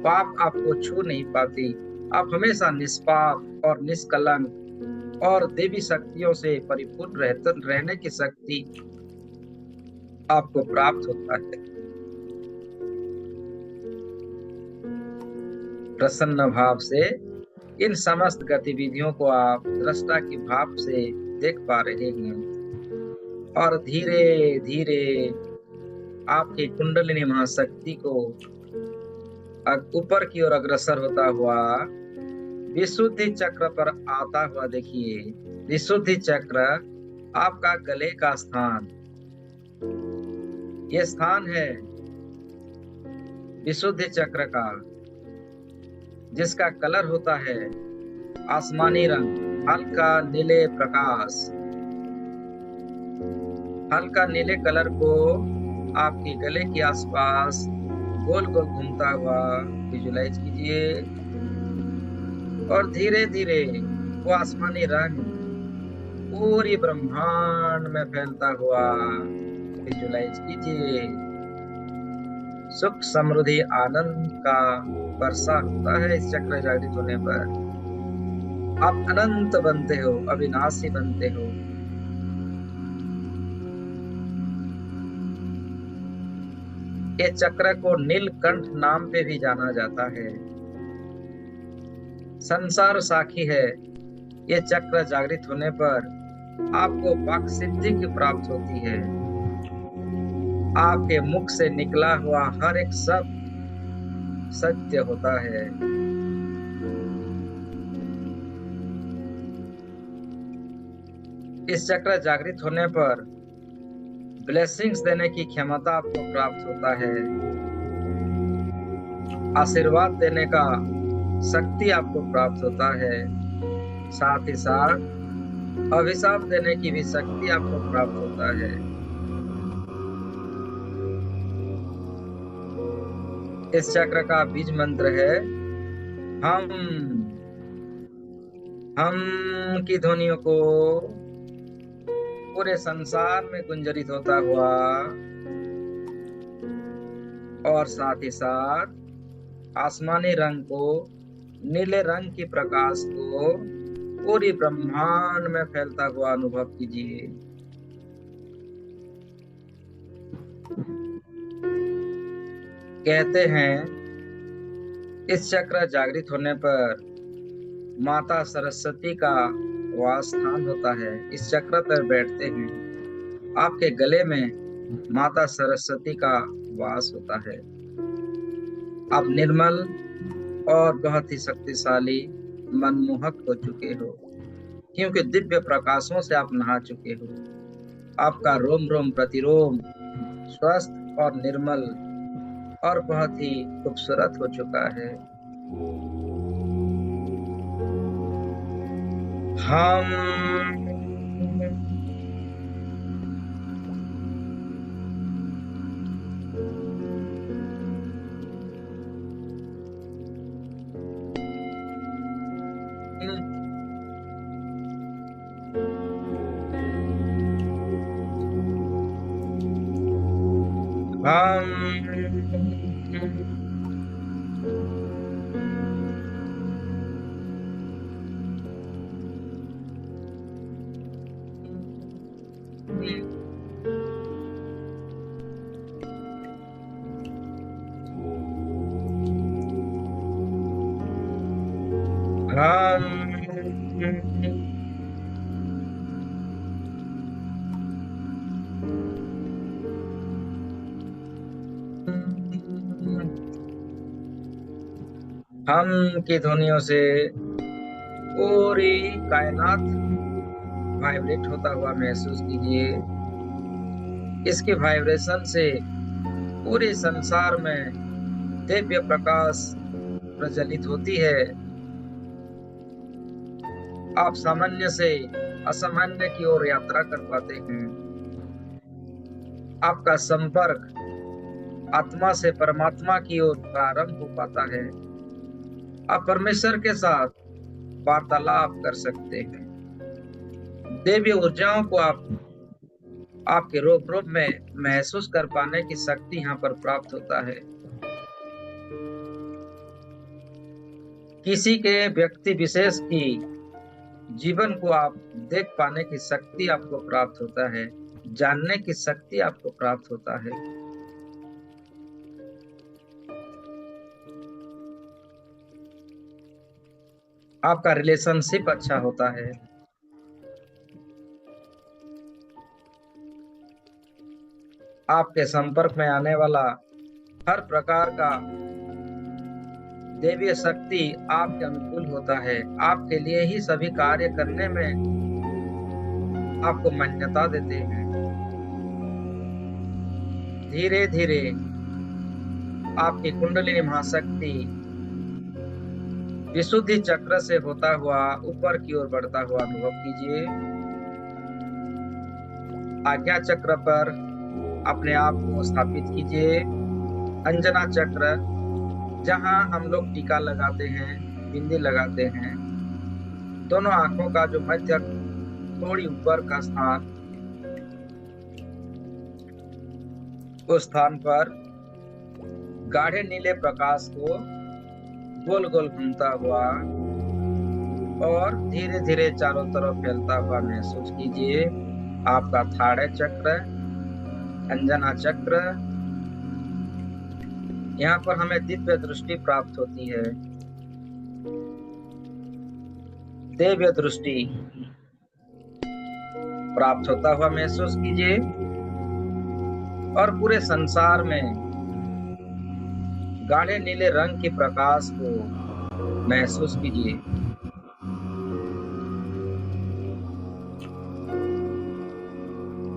पाप आपको छू नहीं पाती। आप हमेशा निष्पाप और निष्कलंक और देवी शक्तियों से परिपूर्ण रहने की शक्ति आपको प्राप्त होता है। प्रसन्न भाव से इन समस्त गतिविधियों को आप दृष्टा की भाव से देख पा रहे हैं और धीरे धीरे आपकी कुंडलिनी महाशक्ति को ऊपर की ओर अग्रसर होता हुआ विशुद्धि चक्र पर आता हुआ देखिए। विशुद्धि चक्र आपका गले का स्थान, ये स्थान है विशुद्धि चक्र का, जिसका कलर होता है आसमानी रंग, हल्का नीले प्रकाश। हल्का नीले कलर को आपके गले के आसपास गोल गोल घूमता हुआ विजुलाइज कीजिए और धीरे धीरे वो आसमानी रंग पूरी ब्रह्मांड में फैलता हुआ विजुलाइज कीजिए। सुख, समृद्धि, आनंद का वर्षा होता है इस चक्र जागृत होने पर। आप अनंत बनते हो, अविनाशी बनते हो। ये चक्र को नीलकंठ नाम पे भी जाना जाता है। संसार साखी है। ये चक्र जागृत होने पर आपको वाक सिद्धि की प्राप्त होती है। आपके मुख से निकला हुआ हर एक शब्द सत्य होता है। इस चक्र जागृत होने पर ब्लेसिंग्स देने की क्षमता आपको प्राप्त होता है। आशीर्वाद देने का शक्ति आपको प्राप्त होता है। साथ ही साथ अभिशाप देने की भी शक्ति आपको प्राप्त होता है। इस चक्र का बीज मंत्र है हम। हम की ध्वनियों को पूरे संसार में गुंजरित होता हुआ और साथ ही साथ आसमानी रंग को, नीले रंग की प्रकाश को पूरी ब्रह्मांड में फैलता हुआ अनुभव कीजिए। कहते हैं इस चक्र जागृत होने पर माता सरस्वती का वास स्थान होता है। इस चक्र पर बैठते हैं, आपके गले में माता सरस्वती का वास होता है। आप निर्मल और बहुत ही शक्तिशाली, मनमोहक हो चुके हो, क्योंकि दिव्य प्रकाशों से आप नहा चुके हो। आपका रोम रोम प्रतिरोम स्वस्थ और निर्मल और बहुत ही खूबसूरत हो चुका है। हम हम की ध्वनियों से पूरी कायनात वाइब्रेट होता हुआ महसूस कीजिए। इसके वाइब्रेशन से पूरे संसार में दिव्य प्रकाश प्रज्वलित होती है। आप सामान्य से असामान्य की ओर यात्रा कर पाते हैं। आपका संपर्क आत्मा से परमात्मा की ओर प्रारंभ हो पाता है। आप परमेश्वर के साथ वार्तालाप कर सकते हैं। देवी ऊर्जाओं को आपके रूप में महसूस कर पाने की शक्ति यहाँ पर प्राप्त होता है। किसी के व्यक्ति विशेष की जीवन को आप देख पाने की शक्ति आपको प्राप्त होता है, जानने की शक्ति आपको प्राप्त होता है। आपका रिलेशनशिप अच्छा होता है। आपके संपर्क में आने वाला हर प्रकार का देवीय शक्ति आपके अनुकूल होता है। आपके लिए ही सभी कार्य करने में आपको मान्यता देते हैं। धीरे धीरे आपकी कुंडलिनी महाशक्ति विशुद्धि चक्र से होता हुआ ऊपर की ओर बढ़ता हुआ अनुभव कीजिए। आज्ञा चक्र पर अपने आप को स्थापित कीजिए। अंजना चक्र, जहां हम लोग टीका लगाते हैं, बिंदी लगाते हैं, दोनों आंखों का जो मध्य थोड़ी ऊपर का स्थान, उस स्थान पर गाढ़े नीले प्रकाश को गोल गोल घूमता हुआ और धीरे धीरे चारों तरफ फैलता हुआ महसूस कीजिए। आपका थाड़े चक्र, अंजना चक्र, यहाँ पर हमें दिव्य दृष्टि प्राप्त होती है। दिव्य दृष्टि प्राप्त होता हुआ महसूस कीजिए और पूरे संसार में गाढ़े नीले रंग के प्रकाश को महसूस कीजिए।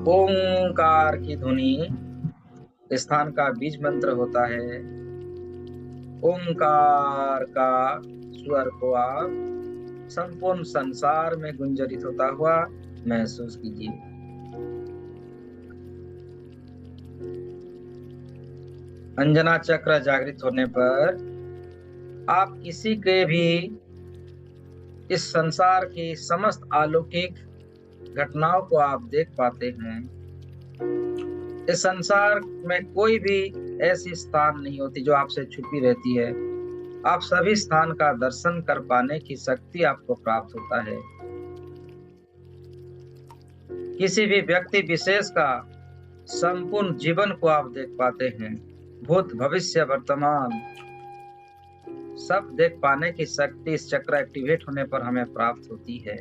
ओंकार की ध्वनि स्थान का बीज मंत्र होता है। ओंकार का स्वर को आप संपूर्ण संसार में गुंजरित होता हुआ महसूस कीजिए। अंजना चक्र जागृत होने पर आप किसी के भी इस संसार की समस्त अलौकिक घटनाओं को आप देख पाते हैं। इस संसार में कोई भी ऐसी स्थान नहीं होती जो आपसे छुपी रहती है। आप सभी स्थान का दर्शन कर पाने की शक्ति आपको प्राप्त होता है। किसी भी व्यक्ति विशेष का संपूर्ण जीवन को आप देख पाते हैं। भूत, भविष्य, वर्तमान सब देख पाने की शक्ति इस चक्र एक्टिवेट होने पर हमें प्राप्त होती है।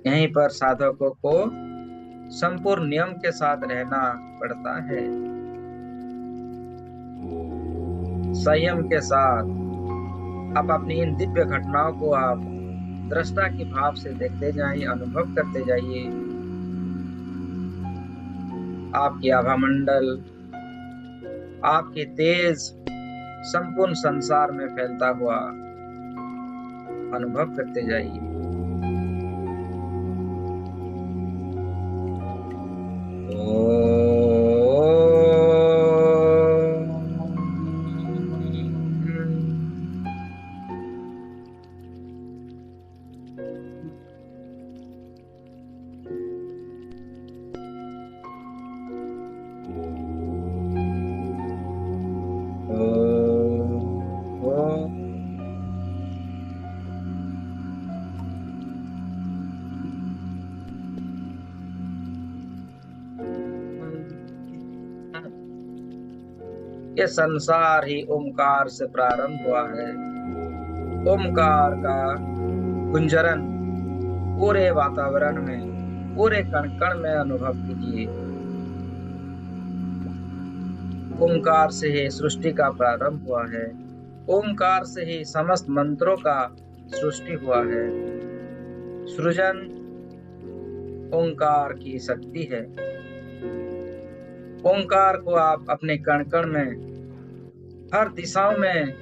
यहीं पर साधकों को संपूर्ण नियम के साथ रहना पड़ता है। संयम के साथ आप अपनी इन दिव्य घटनाओं को आप दृष्टा की भाव से देखते जाइए, अनुभव करते जाइए। आपकी आभा मंडल, आपके तेज संपूर्ण संसार में फैलता हुआ अनुभव करते जाइए। ये संसार ही ओमकार से प्रारंभ हुआ है। ओमकार का गुंजरण पूरे वातावरण में, पूरे कण कण में अनुभव कीजिए। ओमकार से ही सृष्टि का प्रारंभ हुआ है। ओमकार से ही समस्त मंत्रों का सृष्टि हुआ है। सृजन ओंकार की शक्ति है। ओंकार को आप अपने कण कण में हर दिशाओं में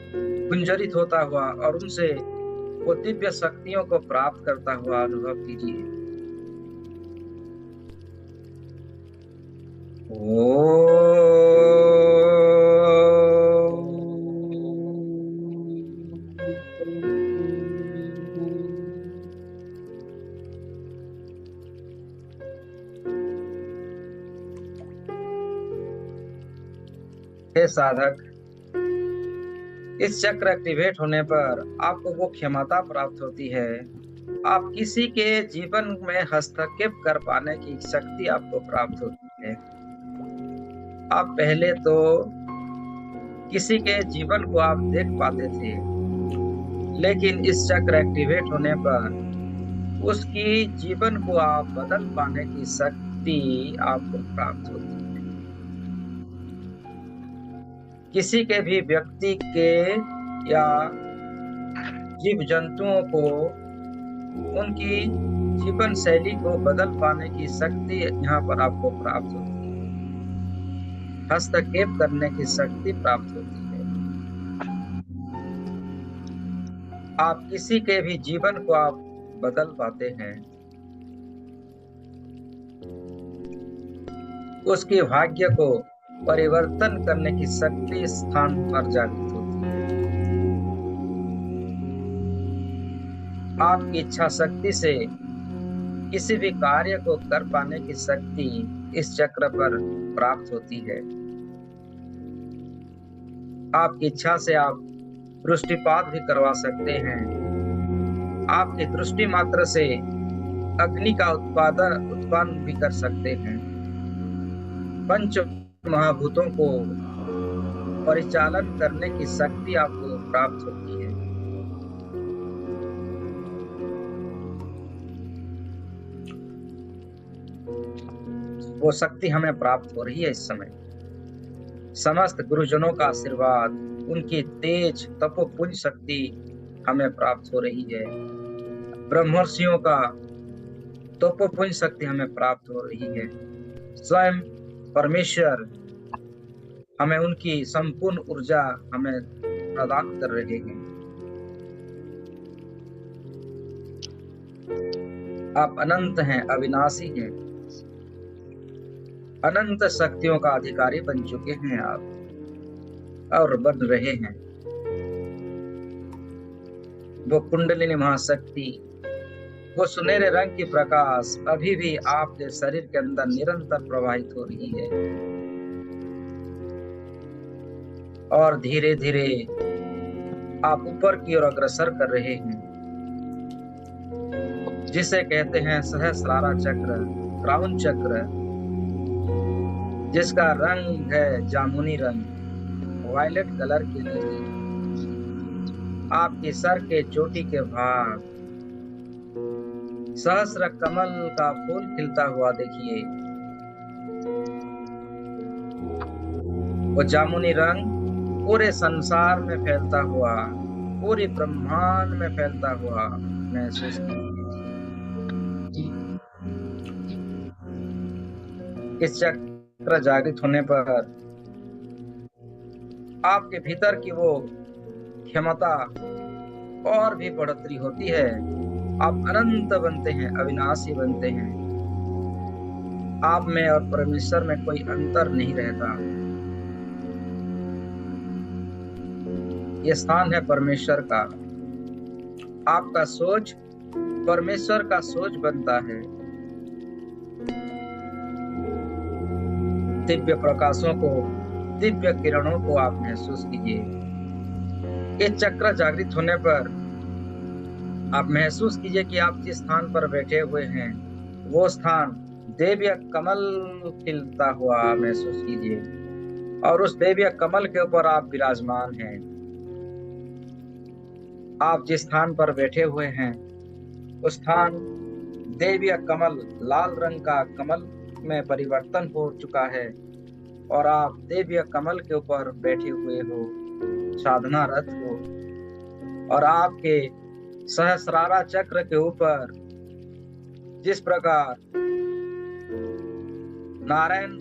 गुंजरित होता हुआ और उनसे वो दिव्य शक्तियों को प्राप्त करता हुआ अनुभव कीजिए। हे साधक, इस चक्र एक्टिवेट होने पर आपको वो क्षमता प्राप्त होती है। आप किसी के जीवन में हस्तक्षेप कर पाने की शक्ति आपको प्राप्त होती है। आप पहले तो किसी के जीवन को आप देख पाते थे, लेकिन इस चक्र एक्टिवेट होने पर उसकी जीवन को आप बदल पाने की शक्ति आपको प्राप्त होती है। किसी के भी व्यक्ति के या जीव जंतुओं को उनकी जीवन शैली को बदल पाने की शक्ति यहाँ पर आपको प्राप्त होती है। हस्तक्षेप करने की शक्ति प्राप्त होती है। आप किसी के भी जीवन को आप बदल पाते हैं। उसके भाग्य को परिवर्तन करने की शक्ति इस स्थान पर जागृत होती है। आपकी इच्छा शक्ति से किसी भी कार्य को कर पाने की शक्ति इस चक्र पर प्राप्त होती है। आपकी इच्छा से आप दृष्टिपात भी करवा सकते हैं। आपकी दृष्टि मात्र से अग्नि का उत्पन्न भी कर सकते हैं। पंच महाभूतों को परिचालन करने की शक्ति आपको प्राप्त होती है। वो शक्ति हमें प्राप्त हो रही है इस समय। समस्त गुरुजनों का आशीर्वाद, उनकी तेज तपोपुंज शक्ति हमें प्राप्त हो रही है। ब्रह्मर्षियों का तपोपुंज शक्ति हमें प्राप्त हो रही है। स्वयं परमेश्वर हमें उनकी संपूर्ण ऊर्जा हमें प्रदान कर रहे हैं। आप अनंत हैं, अविनाशी हैं, अनंत शक्तियों का अधिकारी बन चुके हैं आप और बन रहे हैं। वो कुंडलिनी महाशक्ति, वो सुनहरे रंग की प्रकाश अभी भी आपके शरीर के अंदर निरंतर प्रवाहित हो रही है और धीरे धीरे आप ऊपर की ओर अग्रसर कर रहे हैं, जिसे कहते हैं सहस्रारा चक्र, क्राउन चक्र, जिसका रंग है जामुनी रंग, वायलेट कलर की एनर्जी। आपके सर के चोटी के भाग सहस्र कमल का फूल खिलता हुआ देखिए। वो जामुनी रंग पूरे संसार में फैलता हुआ, पूरे ब्रह्मांड में फैलता हुआ महसूस कीजिए। इस चक्र जागृत होने पर आपके भीतर की वो क्षमता और भी बढ़ोतरी होती है। आप अनंत बनते हैं, अविनाशी बनते हैं। आप में और परमेश्वर में कोई अंतर नहीं रहता। ये स्थान है परमेश्वर का। आपका सोच परमेश्वर का सोच बनता है। दिव्य प्रकाशों को, दिव्य किरणों को आप महसूस कीजिए। ये चक्र जागृत होने पर आप महसूस कीजिए कि आप जिस स्थान पर बैठे हुए हैं वो स्थान दिव्य कमल खिलता हुआ महसूस कीजिए और उस दिव्य कमल के ऊपर आप विराजमान हैं। आप जिस स्थान पर बैठे हुए हैं उस स्थान दिव्य कमल, लाल रंग का कमल में परिवर्तन हो चुका है और आप दिव्य कमल के ऊपर बैठे हुए हो, साधनारत हो, और आपके सहस्रारा चक्र के ऊपर जिस प्रकार नारायण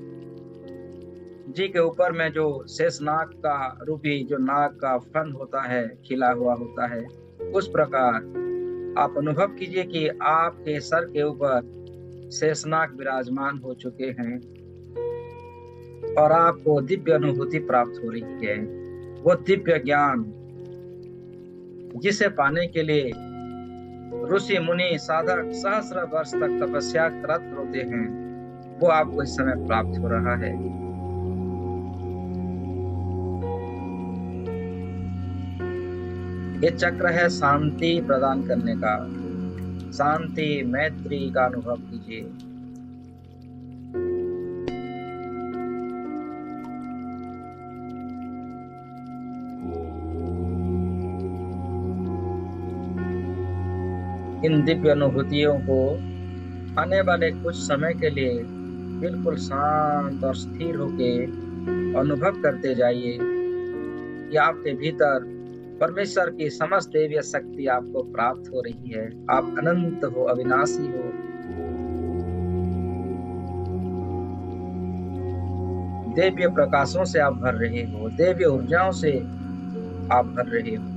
जी के ऊपर में जो शेषनाग का रूपी जो नाग का फन होता है, खिला हुआ होता है, उस प्रकार आप अनुभव कीजिए कि आपके सर के ऊपर शेषनाग विराजमान हो चुके हैं और आपको दिव्य अनुभूति प्राप्त हो रही है। वो दिव्य ज्ञान जिसे पाने के लिए ऋषि मुनि साधक सहस्र वर्ष तक तपस्या करत होते हैं, वो आपको इस समय प्राप्त हो रहा है। ये चक्र है शांति प्रदान करने का। शांति, मैत्री का अनुभव कीजिए। इन दिव्य अनुभूतियों को आने वाले कुछ समय के लिए बिल्कुल शांत और स्थिर होके अनुभव करते जाइए कि आपके भीतर परमेश्वर की समस्त दिव्य शक्ति आपको प्राप्त हो रही है। आप अनंत हो, अविनाशी हो। दिव्य प्रकाशों से आप भर रहे हो, दिव्य ऊर्जाओं से आप भर रहे हो।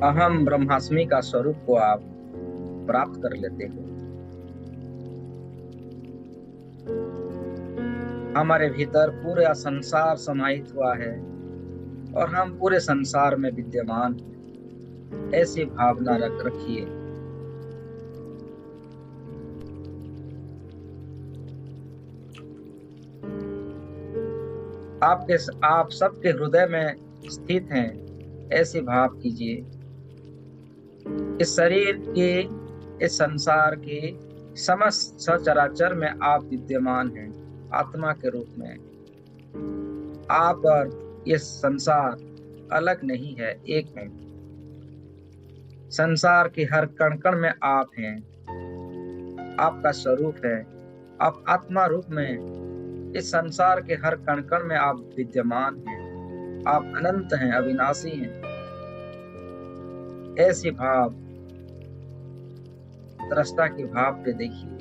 अहम ब्रह्मास्मि का स्वरूप को आप प्राप्त कर लेते हो। हमारे भीतर पूरा संसार समाहित हुआ है और हम पूरे संसार में विद्यमान हैं, ऐसी भावना रखिए। आप सबके हृदय में स्थित हैं, ऐसी भाव कीजिए। इस शरीर के, इस संसार के समस्त सचराचर में आप विद्यमान हैं, आत्मा के रूप में। आप और ये संसार अलग नहीं है, एक है। संसार के हर कण कण में आप हैं, आपका स्वरूप है। आप आत्मा रूप में इस संसार के हर कण कण में आप विद्यमान हैं। आप अनंत हैं, अविनाशी हैं। ऐसी भाव, दृष्टा के भाव पे देखिए।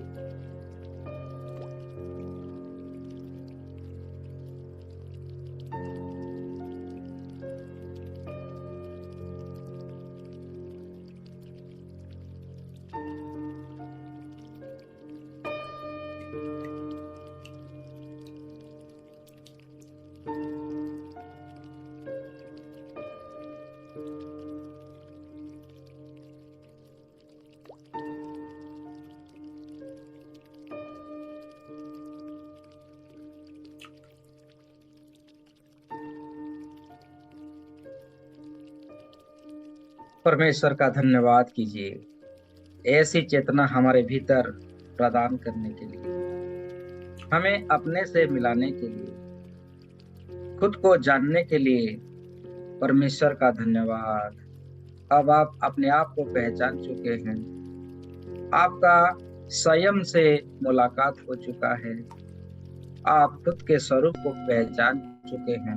परमेश्वर का धन्यवाद कीजिए ऐसी चेतना हमारे भीतर प्रदान करने के लिए, हमें अपने से मिलाने के लिए, खुद को जानने के लिए। परमेश्वर का धन्यवाद। अब आप अपने आप को पहचान चुके हैं। आपका स्वयं से मुलाकात हो चुका है। आप खुद के स्वरूप को पहचान चुके हैं।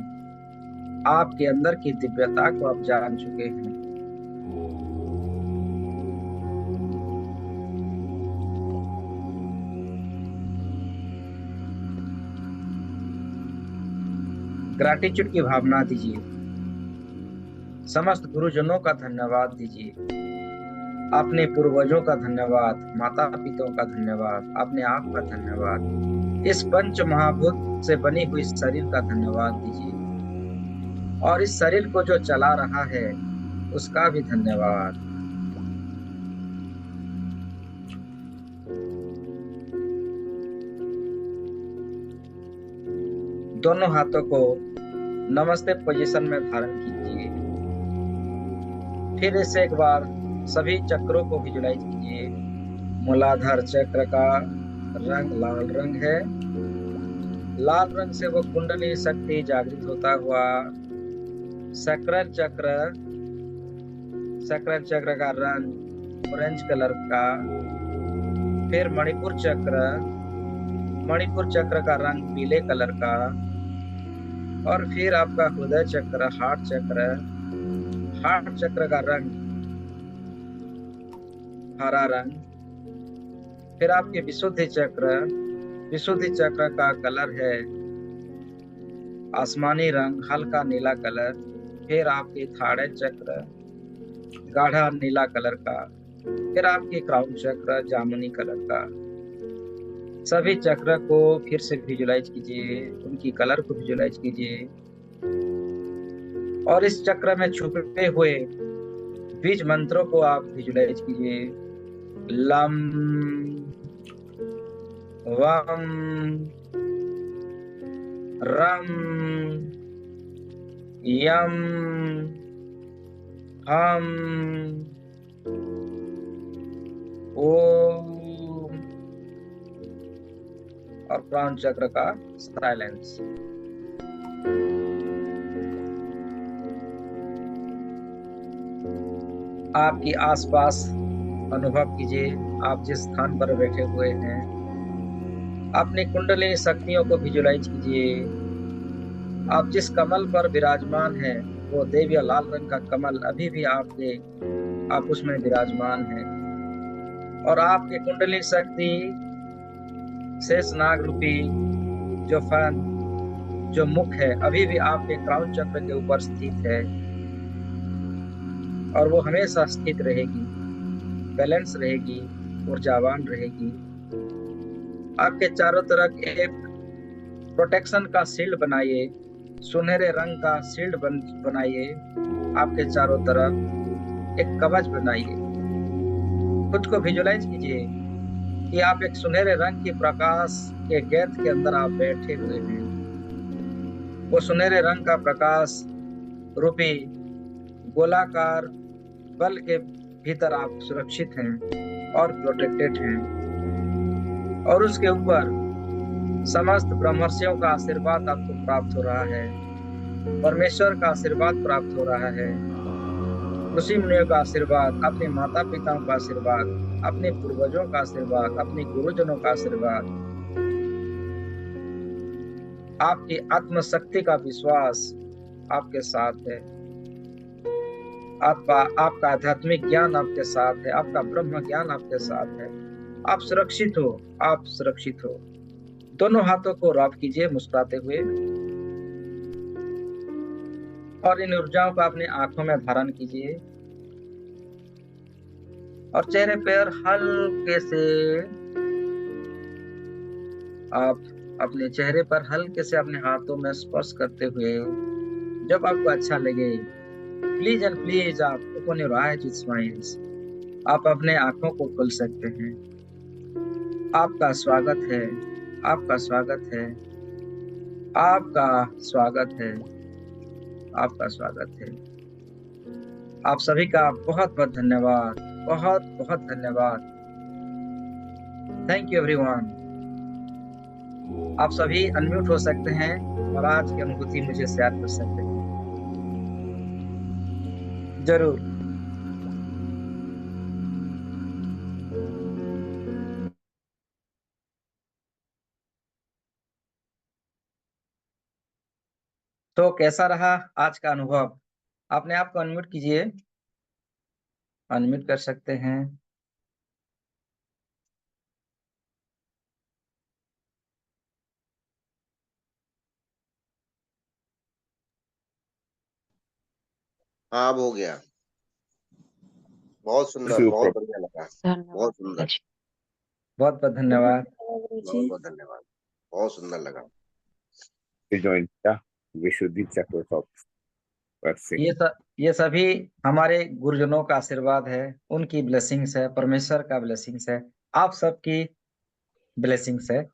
आपके अंदर की दिव्यता को आप जान चुके हैं। ग्रैटिट्यूड की भावना दीजिए। समस्त गुरुजनों का धन्यवाद दीजिए। अपने पूर्वजों का धन्यवाद, माता पिताओं का धन्यवाद, अपने आप का धन्यवाद। इस पंच महाभूत से बनी हुई शरीर का धन्यवाद दीजिए और इस शरीर को जो चला रहा है उसका भी धन्यवाद। दोनों हाथों को नमस्ते पोजीशन में धारण कीजिए। फिर इसे एक बार सभी चक्रों को विजुलाइज कीजिए। मूलाधार चक्र का रंग लाल रंग है। लाल रंग से वो कुंडली शक्ति जागृत होता हुआ सक्राल चक्र का रंग ऑरेंज कलर का। फिर मणिपुर चक्र का रंग पीले कलर का। और फिर आपका हृदय चक्र, हार्ट चक्र का रंग हरा रंग। फिर आपके विशुद्धि चक्र का कलर है आसमानी रंग, हल्का नीला कलर। फिर आपके थाड़े चक्र गाढ़ा नीला कलर का। फिर आपके क्राउन चक्र जामुनी कलर का। सभी चक्र को फिर से विजुलाइज कीजिए, उनकी कलर को विजुलाइज कीजिए और इस चक्र में छुपे हुए बीज मंत्रों को आप विजुलाइज कीजिए। लम, वम, रम, यम, हम, ओम और क्राउन चक्र का साइलेंस। आपकी आसपास अनुभव कीजिए, आप जिस स्थान पर बैठे हुए हैं अपनी कुंडली शक्तियों को विजुलाइज कीजिए। आप जिस कमल पर विराजमान हैं वो दिव्य लाल रंग का कमल अभी भी आप उसमें विराजमान हैं और आपकी कुंडली शक्ति शेषनाग रूपी जो फन, जो मुख है, अभी भी आपके क्राउन चक्र के ऊपर स्थित है और वो हमेशा स्थित रहेगी, बैलेंस रहेगी, ऊर्जावान रहेगी। आपके चारों तरफ एक प्रोटेक्शन का शील्ड बनाइए, सुनहरे रंग का शील्ड बनाइए। आपके चारों तरफ एक कवच बनाइए। खुद को विजुलाइज कीजिए कि आप एक सुनहरे रंग की प्रकाश के गेट के अंदर आप बैठे हुए हैं। वो सुनहरे रंग का प्रकाश रूपी गोलाकार बल के भीतर आप सुरक्षित हैं और प्रोटेक्टेड हैं। और उसके ऊपर समस्त ब्रह्मर्षियों का आशीर्वाद आपको प्राप्त हो रहा है, परमेश्वर का आशीर्वाद प्राप्त हो रहा है, ऋषि मुनियों का आशीर्वाद, अपने माता पिताओं का आशीर्वाद, अपने पूर्वजों का आशीर्वाद, अपने गुरुजनों का आशीर्वाद, आपकी आत्मशक्ति का विश्वास आपके साथ है। आपका आध्यात्मिक ज्ञान आपके साथ है, आपका ब्रह्म ज्ञान आपके साथ है। आप सुरक्षित हो, आप सुरक्षित हो। दोनों हाथों को रब कीजिए मुस्कुराते हुए, और इन ऊर्जाओं को अपने आंखों में धारण कीजिए, और चेहरे पर हल्के से आप अपने चेहरे पर हल्के से अपने हाथों में स्पर्श करते हुए, जब आपको अच्छा लगे, प्लीज एंड प्लीज आप open your eyes with smiles. आप अपने आंखों को खोल सकते हैं। आपका स्वागत है, आपका स्वागत है, आपका स्वागत है, आपका स्वागत है। आप सभी का बहुत बहुत धन्यवाद, बहुत बहुत धन्यवाद। Thank you everyone. आप सभी अनम्यूट हो सकते हैं और आज की अनुभूति मुझे शेयर कर सकते हैं। जरूर। तो कैसा रहा आज का अनुभव? अपने आप को अनम्यूट कीजिए, अनम्यूट कर सकते हैं। हाँ, अब हो गया। बहुत सुंदर, बहुत बढ़िया लगा। बहुत सुंदर। बहुत बहुत धन्यवाद। बहुत बहुत धन्यवाद। बहुत सुंदर लगा। join the विशुद्धि चक्र of ये ये सभी हमारे गुरुजनों का आशीर्वाद है, उनकी ब्लेसिंग्स है, परमेश्वर का ब्लेसिंग्स है, आप सबकी ब्लेसिंग्स है।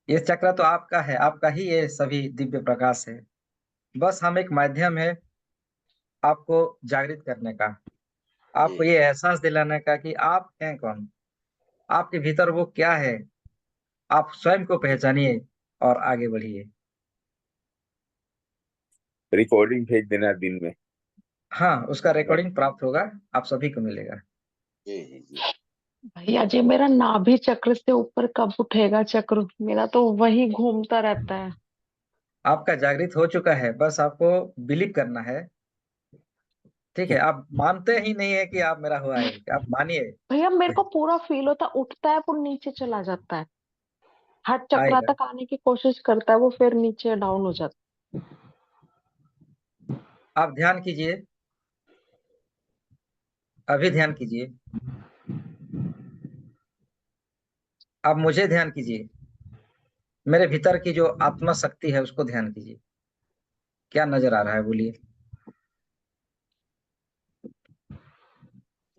ये चक्र तो आपका है, आपका ही ये सभी दिव्य प्रकाश है। बस हम एक माध्यम है आपको जागृत करने का, आपको ये एहसास दिलाने का कि आप हैं कौन, आपके भीतर वो क्या है। आप स्वयं को पहचानिए और आगे बढ़िए। रिकॉर्डिंग भेज देना दिन में। हाँ, उसका रिकॉर्डिंग प्राप्त होगा, आप सभी को मिलेगा। जी जी जी। भैया जी, मेरा नाभि चक्र से ऊपर कब उठेगा चक्र? मेरा तो वही घूमता रहता है। आपका जागृत हो चुका है, बस आपको बिलीव करना है। ठीक है, आप मानते ही नहीं है कि आप मेरा हुआ है, आप मानिए। भैया मेरे को पूरा फील होता है, उठता है फिर नीचे चला जाता है। हर चक्रा आएगा। तक आने की कोशिश करता है, वो फिर नीचे डाउन हो जाता आप ध्यान कीजिए, अभी ध्यान कीजिए। आप मुझे ध्यान कीजिए, मेरे भीतर की जो आत्मा शक्ति है उसको ध्यान कीजिए। क्या नजर आ रहा है, बोलिए। है।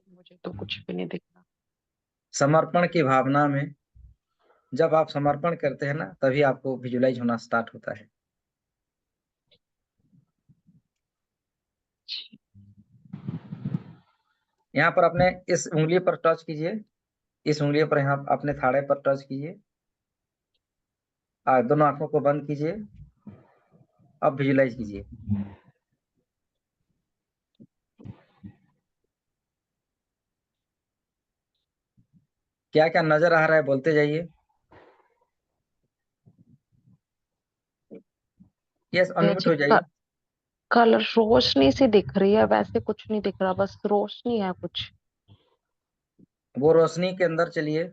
मुझे तो कुछ भी नहीं दिख रहा। समर्पण की भावना में जब आप समर्पण करते हैं ना, तभी आपको विजुलाइज होना स्टार्ट होता है। यहाँ पर अपने इस उंगली पर टच कीजिए, इस उंगली पर यहाँ अपने थाड़े पर टच कीजिए, दोनों आंखों को बंद कीजिए। अब विजुलाइज कीजिए। क्या क्या नजर आ रहा है, बोलते जाइए। यस, भैया अनम्यूट जी, हो जाइए। कलर रोशनी सी दिख रही है, वैसे कुछ नहीं दिख रहा, बस रोशनी है कुछ। वो रोशनी के अंदर चलिए।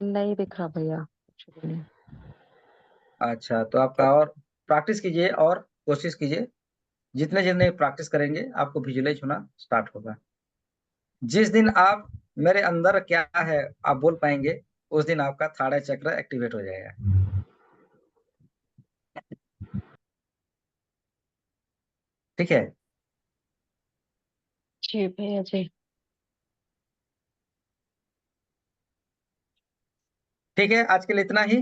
नहीं दिख रहा भैया, कुछ भी नहीं। अच्छा, तो आपका और प्रैक्टिस कीजिए और कोशिश कीजिए, जितने जितने प्रैक्टिस करेंगे आपको विजुअलाइज होना स्टार्ट होगा। जिस दिन आप मेरे अंदर क्या है आप बोल पाएंगे, उस दिन आपका थर्ड आई चक्र एक्टिवेट हो जाएगा। ठीक है? जी भैया जी। ठीक है, आज के लिए इतना ही।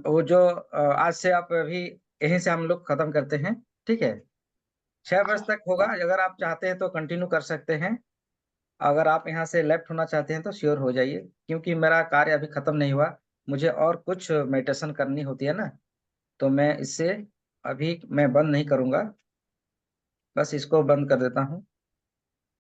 वो जो आज से आप अभी यहीं से हम लोग खत्म करते हैं। ठीक है, 6 बजे तक होगा। अगर आप चाहते हैं तो कंटिन्यू कर सकते हैं, अगर आप यहाँ से लेफ्ट होना चाहते हैं तो श्योर हो जाइए, क्योंकि मेरा कार्य अभी खत्म नहीं हुआ, मुझे और कुछ मेडिटेशन करनी होती है ना, तो मैं इससे अभी मैं बंद नहीं करूंगा, बस इसको बंद कर देता हूँ।